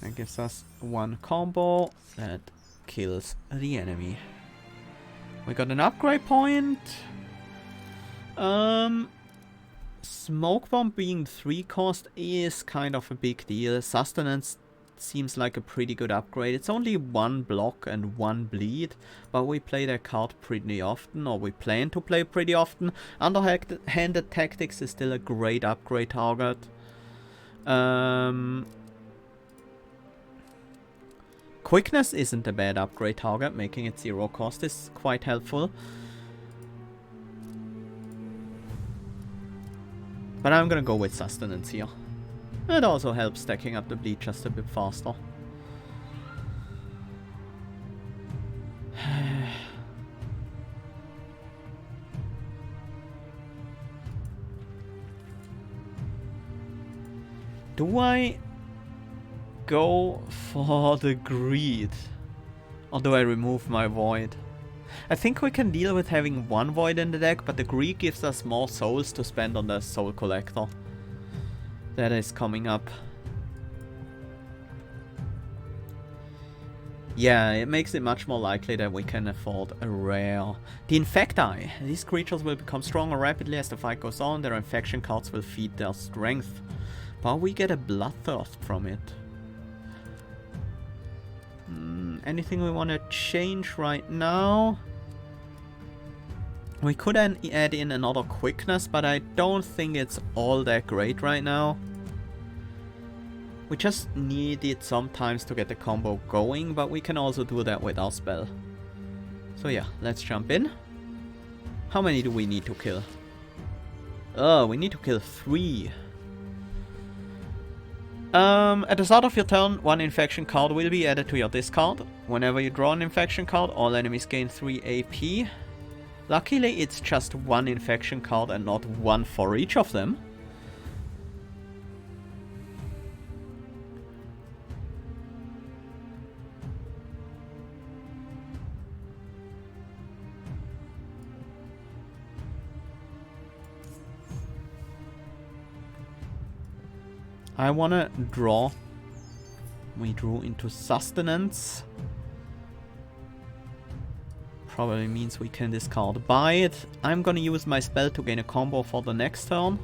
A: That gives us one combo that kills the enemy. We got an upgrade point. Smoke bomb being 3 cost is kind of a big deal. Sustenance seems like a pretty good upgrade. It's only 1 block and 1 bleed, but we play that card pretty often, or we plan to play pretty often. Underhanded Tactics is still a great upgrade target. Quickness isn't a bad upgrade target, making it 0 cost is quite helpful. But I'm gonna go with Sustenance here. It also helps stacking up the bleed just a bit faster. Do I go for the greed? Or do I remove my void? I think we can deal with having 1 void in the deck, but the greed gives us more souls to spend on the soul collector. That is coming up. Yeah, it makes it much more likely that we can afford a rare. The Infecti. These creatures will become stronger rapidly as the fight goes on. Their infection cards will feed their strength. But we get a Bloodthirst from it. Anything we want to change right now? We could add in another quickness, but I don't think it's all that great right now. We just need it sometimes to get the combo going, but we can also do that with our spell. So yeah, let's jump in. How many do we need to kill? Oh, we need to kill 3. At the start of your turn, 1 infection card will be added to your discard. Whenever you draw an infection card, all enemies gain 3 AP. Luckily, it's just 1 infection card and not 1 for each of them. I wanna draw. We drew into Sustenance. Probably means we can discard Bite. I'm gonna use my spell to gain a combo for the next turn.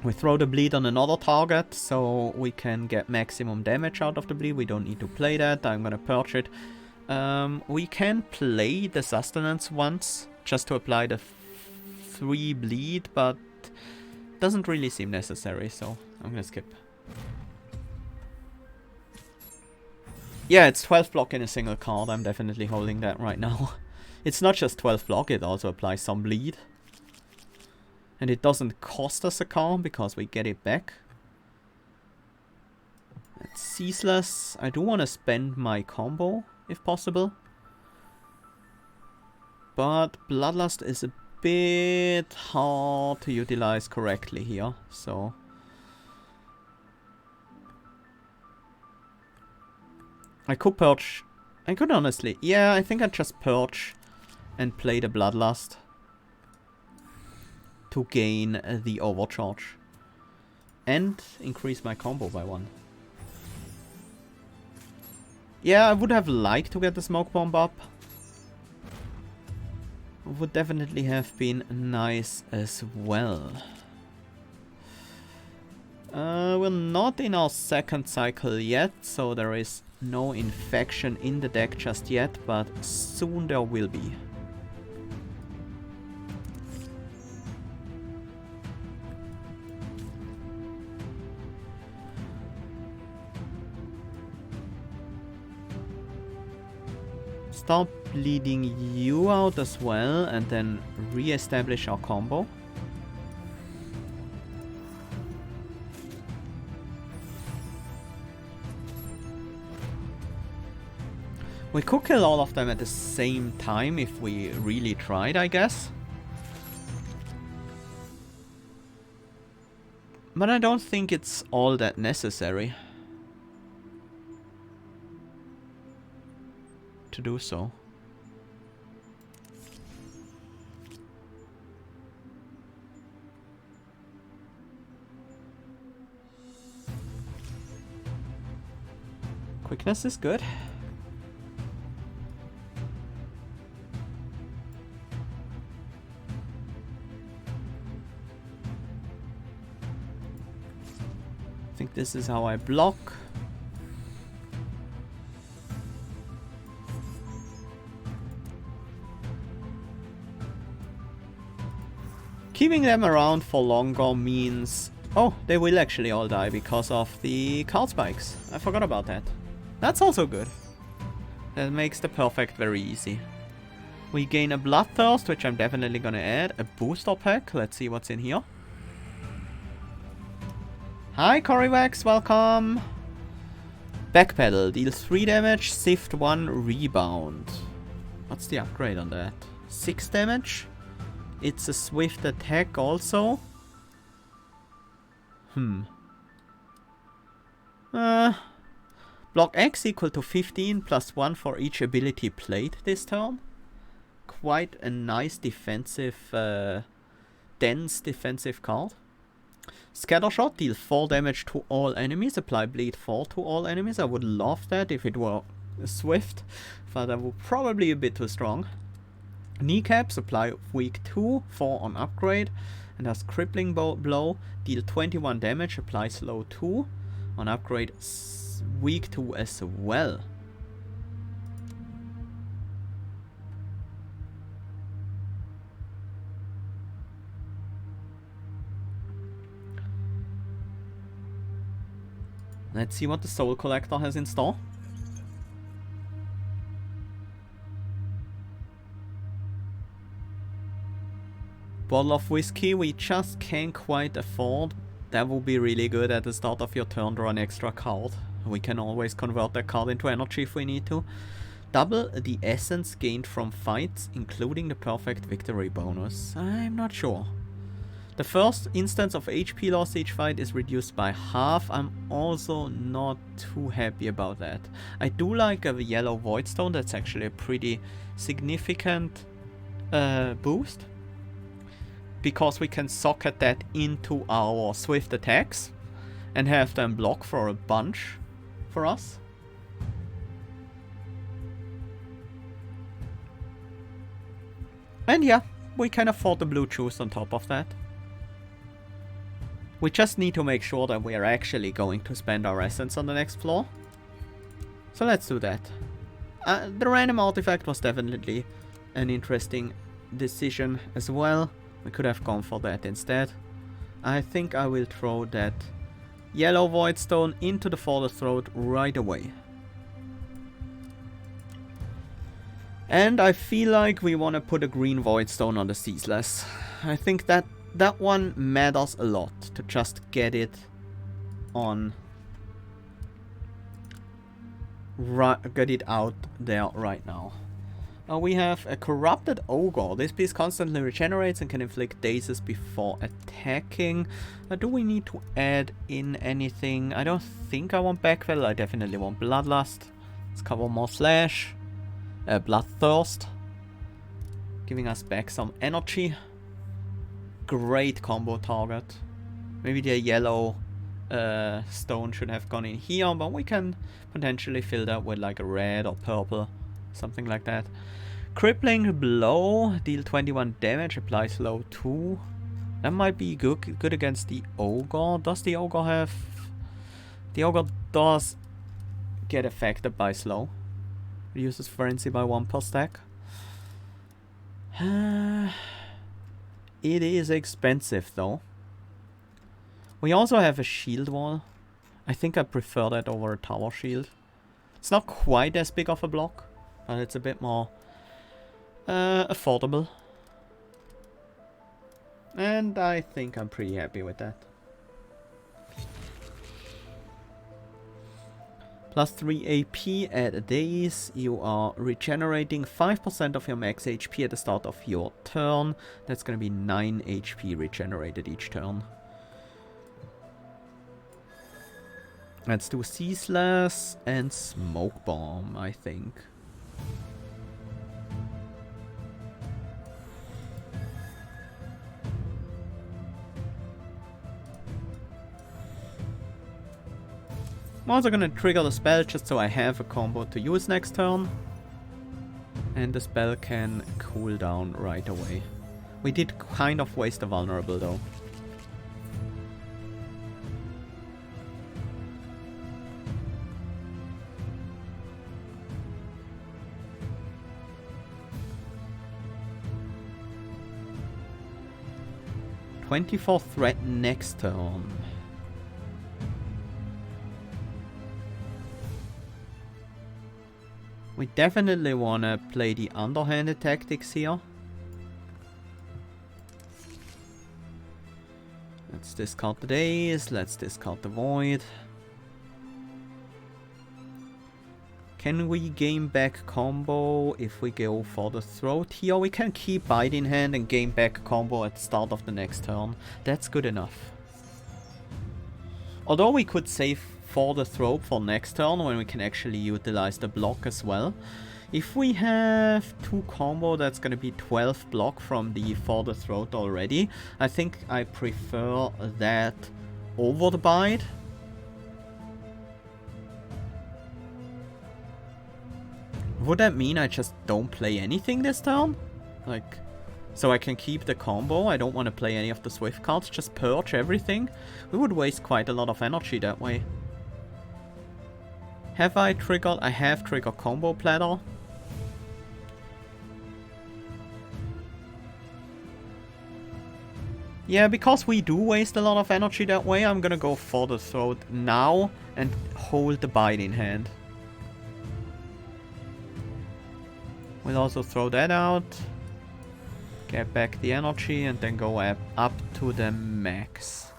A: We throw the bleed on another target, so we can get maximum damage out of the bleed. We don't need to play that. I'm gonna purge it. We can play the Sustenance once, just to apply the 3 bleed, but doesn't really seem necessary, so I'm gonna skip. Yeah, it's 12 block in a single card. I'm definitely holding that right now. It's not just 12 block, it also applies some bleed. And it doesn't cost us a card because we get it back. It's ceaseless. I do want to spend my combo, if possible. But Bloodlust is a bit hard to utilize correctly here, so... I could purge... I could honestly... Yeah, I think I'd just purge and play the Bloodlust to gain the overcharge. And increase my combo by 1. Yeah, I would have liked to get the Smoke Bomb up. Would definitely have been nice as well. We're not in our second cycle yet, so there is no infection in the deck just yet, but soon there will be. Start bleeding you out as well, and then re-establish our combo. We could kill all of them at the same time if we really tried, I guess. But I don't think it's all that necessary to do so. Quickness is good. I think this is how I block. Keeping them around for longer means... Oh, they will actually all die because of the card spikes. I forgot about that. That's also good. That makes the perfect very easy. We gain a Bloodthirst, which I'm definitely gonna add. A booster pack. Let's see what's in here. Hi, Corivax, welcome! Backpedal, deals 3 damage, Sift 1, Rebound. What's the upgrade on that? 6 damage? It's a swift attack also. Block X equal to 15 plus 1 for each ability played this turn. Quite a nice defensive, dense defensive card. Scattershot, deal 4 damage to all enemies, apply bleed 4 to all enemies. I would love that if it were swift, but that would probably be a bit too strong. Kneecaps, apply weak 2, 4 on upgrade, and has crippling blow, deal 21 damage, apply slow 2, on upgrade weak 2 as well. Let's see what the Soul Collector has in store. Bottle of whiskey we just can't quite afford. That would be really good at the start of your turn, draw an extra card. We can always convert that card into energy if we need to. Double the essence gained from fights, including the perfect victory bonus. I'm not sure. The first instance of HP loss each fight is reduced by half. I'm also not too happy about that. I do like a yellow Voidstone. That's actually a pretty significant boost, because we can socket that into our swift attacks and have them block for a bunch for us. And yeah, we can afford the blue juice on top of that. We just need to make sure that we are actually going to spend our essence on the next floor. So let's do that. The random artifact was definitely an interesting decision as well. We could have gone for that instead. I think I will throw that yellow Voidstone into the Father's Throat right away. And I feel like we want to put a green Voidstone on the Ceaseless. I think that one matters a lot, to just get it on get it out there right now. We have a Corrupted Ogre. This piece constantly regenerates and can inflict dazes before attacking. Do we need to add in anything? I don't think I want Backfill. I definitely want Bloodlust. Let's cover more Slash. Bloodthirst. Giving us back some energy. Great combo target. Maybe the yellow stone should have gone in here, but we can potentially fill that with like a red or purple. Something like that. Crippling Blow, deal 21 damage, apply slow 2. That might be good against the Ogre. Does the Ogre have... The Ogre does get affected by slow. Reduces Frenzy by 1 per stack. It is expensive though. We also have a shield wall. I think I prefer that over a tower shield. It's not quite as big of a block, but it's a bit more affordable. And I think I'm pretty happy with that. Plus 3 AP at a daze. You are regenerating 5% of your max HP at the start of your turn. That's gonna be 9 HP regenerated each turn. Let's do Ceaseless and Smoke Bomb, I think. I'm also gonna trigger the spell just so I have a combo to use next turn. And the spell can cool down right away. We did kind of waste a vulnerable though. "24 threat next turn." We definitely wanna play the underhanded tactics here. Let's discard the daze, let's discard the void. Can we gain back combo if we go for the throat here? We can keep Bite in hand and gain back combo at the start of the next turn. That's good enough. Although we could save for the throat for next turn when we can actually utilize the block as well. If we have 2 combo, that's gonna be 12 block from the for the throat already. I think I prefer that over the bite. Would that mean I just don't play anything this turn? Like, so I can keep the combo, I don't want to play any of the Swift cards, just purge everything? We would waste quite a lot of energy that way. Have I triggered? I have triggered Combo Platter. Yeah, because we do waste a lot of energy that way, I'm gonna go for the throat now and hold the bite in hand. We'll also throw that out. Get back the energy and then go up to the max.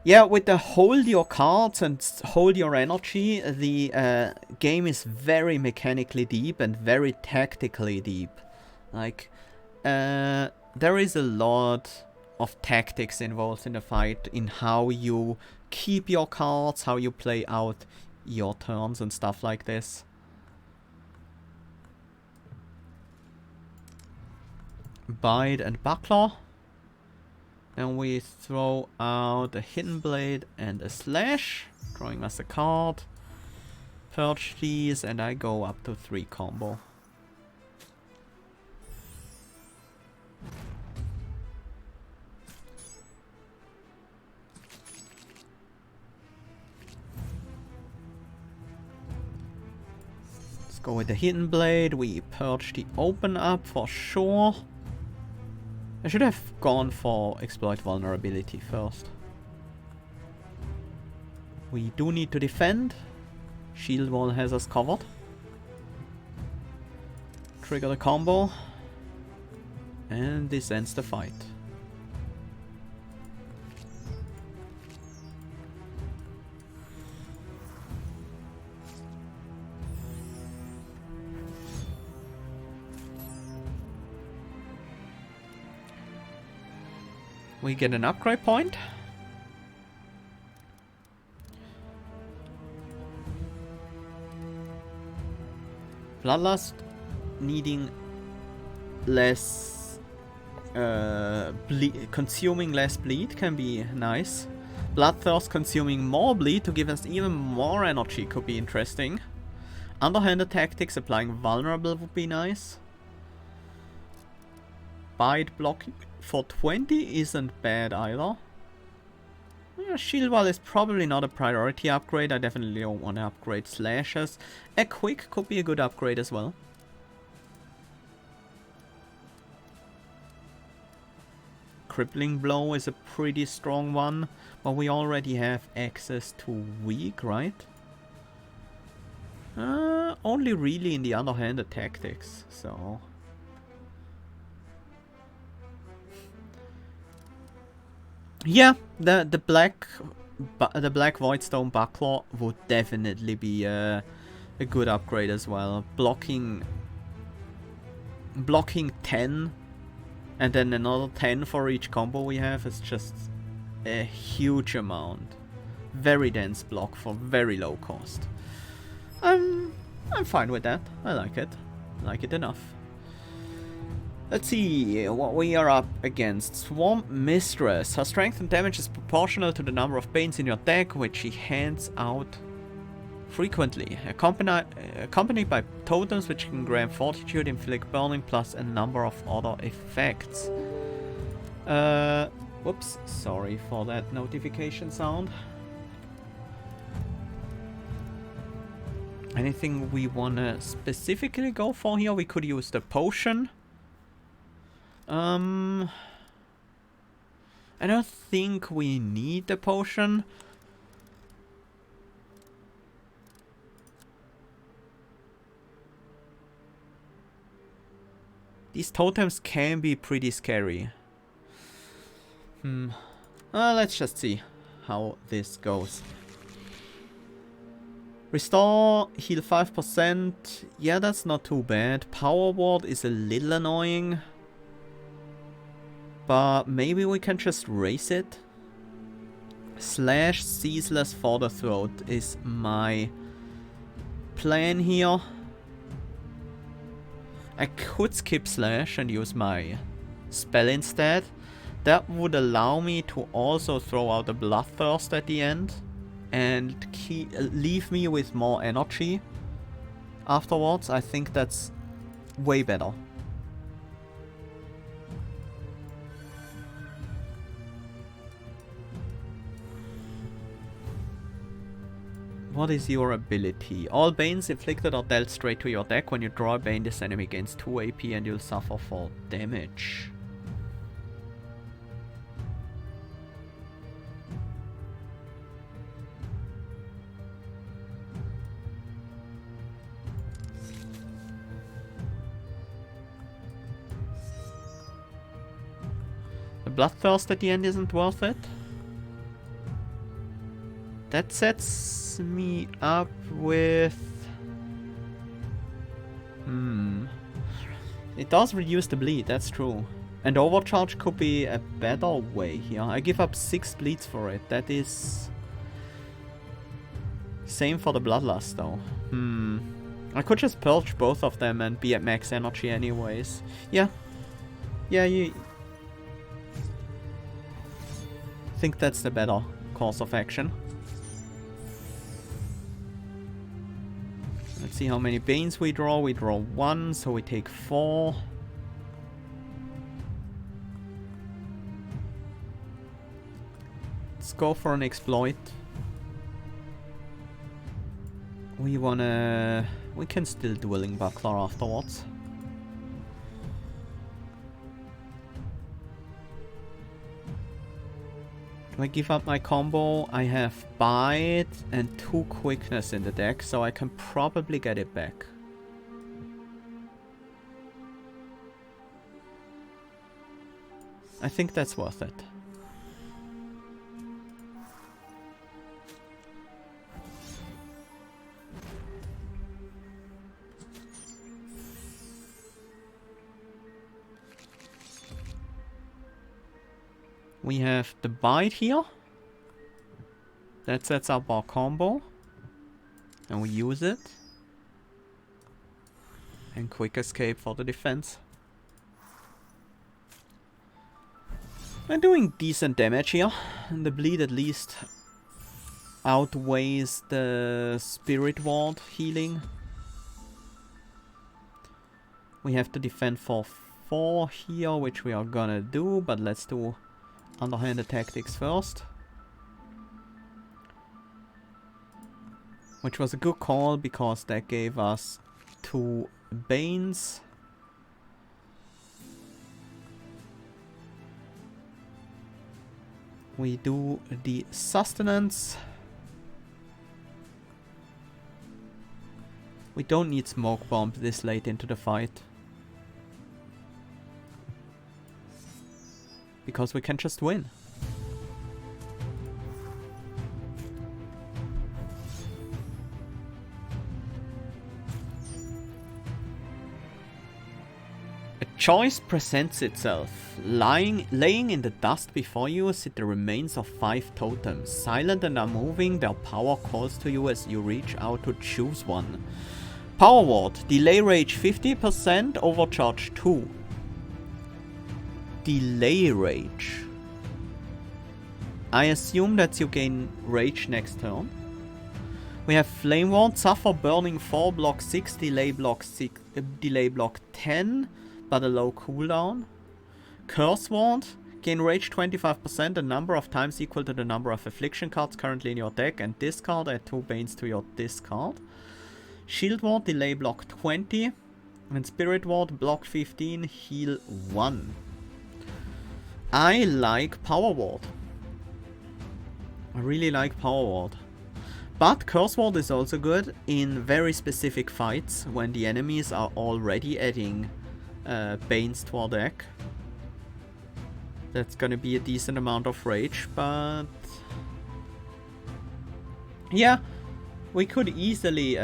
A: Yeah, with the hold your cards and hold your energy, the game is very mechanically deep and very tactically deep. Like, there is a lot of tactics involved in the fight, in how you keep your cards, how you play out your turns and stuff like this. Bite and Buckler. And we throw out a Hidden Blade and a Slash, drawing us a card. Purge these and I go up to 3 combo. Let's go with the Hidden Blade. We purge the open up for sure. I should have gone for Exploit Vulnerability first. We do need to defend. Shield Wall has us covered. Trigger the combo. And this ends the fight. We get an upgrade point. Bloodlust needing less consuming less bleed can be nice. Bloodthirst consuming more bleed to give us even more energy could be interesting. Underhanded tactics applying vulnerable would be nice. Bite blocking for 20 isn't bad either. Yeah, shield wall is probably not a priority upgrade. I definitely don't want to upgrade slashes. A quick could be a good upgrade as well. Crippling blow is a pretty strong one, but we already have access to weak, right? Only really in the underhanded tactics, so... Yeah, the black Voidstone Buckler would definitely be a good upgrade as well. Blocking 10 and then another 10 for each combo we have is just a huge amount. Very dense block for very low cost. I'm fine with that. I like it. I like it enough. Let's see what we are up against. Swamp Mistress. Her strength and damage is proportional to the number of Banes in your deck, which she hands out frequently. Accompanied by totems which can grant Fortitude, Inflict Burning, plus a number of other effects. Whoops, sorry for that notification sound. Anything we wanna specifically go for here? We could use the potion. I don't think we need the potion. These totems can be pretty scary. Let's just see how this goes. Restore, heal 5%. Yeah, that's not too bad. Power Ward is a little annoying. But maybe we can just raise it. Slash Ceaseless for the Throat is my plan here. I could skip Slash and use my spell instead. That would allow me to also throw out a Bloodthirst at the end. And leave me with more energy afterwards. I think that's way better. What is your ability? All Banes inflicted are dealt straight to your deck. When you draw a Bane, this enemy gains 2 AP and you'll suffer 4 damage. The Bloodthirst at the end isn't worth it. That sets me up with... It does reduce the bleed, that's true. And Overcharge could be a better way here. I give up 6 bleeds for it. That is... Same for the Bloodlust though. I could just purge both of them and be at max energy anyways. Yeah. Yeah, I think that's the better course of action. Let's see how many Banes we draw. We draw 1, so we take 4. Let's go for an exploit. We can still Dueling Buckler afterwards. Do I give up my combo? I have Bite and 2 Quickness in the deck, so I can probably get it back. I think that's worth it. We have the bite here. That sets up our combo. And we use it. And quick escape for the defense. We're doing decent damage here. And the bleed at least outweighs the spirit ward healing. We have to defend for 4 here, which we are gonna do, but let's do underhanded tactics first. Which was a good call because that gave us 2 Banes. We do the sustenance. We don't need smoke bomb this late into the fight. Because we can just win. A choice presents itself. Laying in the dust before you sit the remains of 5 totems. Silent and unmoving, their power calls to you as you reach out to choose one. Power ward. Delay rage 50%, overcharge 2. Delay rage. I assume that you gain rage next turn. We have flame ward. Suffer burning 4, block 6, delay block 6, delay block 10. But a low cooldown. Curse Ward. Gain rage 25%, a number of times equal to the number of affliction cards currently in your deck, and discard, add 2 Banes to your discard. Shield Ward, delay block 20. And Spirit Ward, block 15, heal 1. I like Power Ward. I really like Power Ward. But Curse Ward is also good in very specific fights when the enemies are already adding Banes to our deck. That's gonna be a decent amount of rage, but yeah, we could easily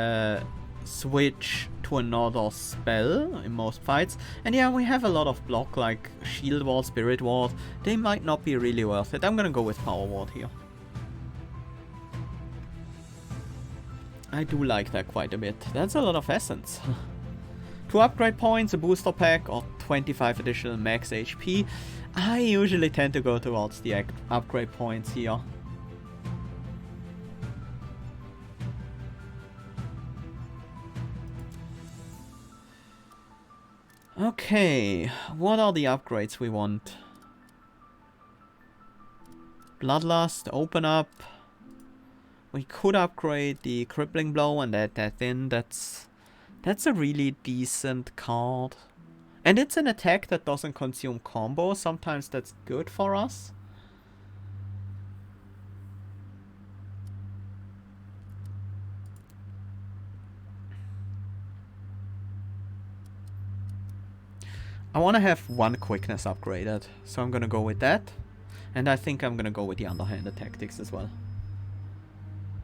A: switch to another spell in most fights. And yeah, we have a lot of block like Shield Ward, Spirit Ward. They might not be really worth it. I'm gonna go with Power Ward here. I do like that quite a bit. That's a lot of essence. 2 upgrade points, a booster pack, or 25 additional max HP. I usually tend to go towards the upgrade points here. Okay, what are the upgrades we want? Bloodlust, open up. We could upgrade the crippling blow and add that in. That's a really decent card. And it's an attack that doesn't consume combo. Sometimes that's good for us. I want to have 1 quickness upgraded. So I'm going to go with that. And I think I'm going to go with the underhanded tactics as well.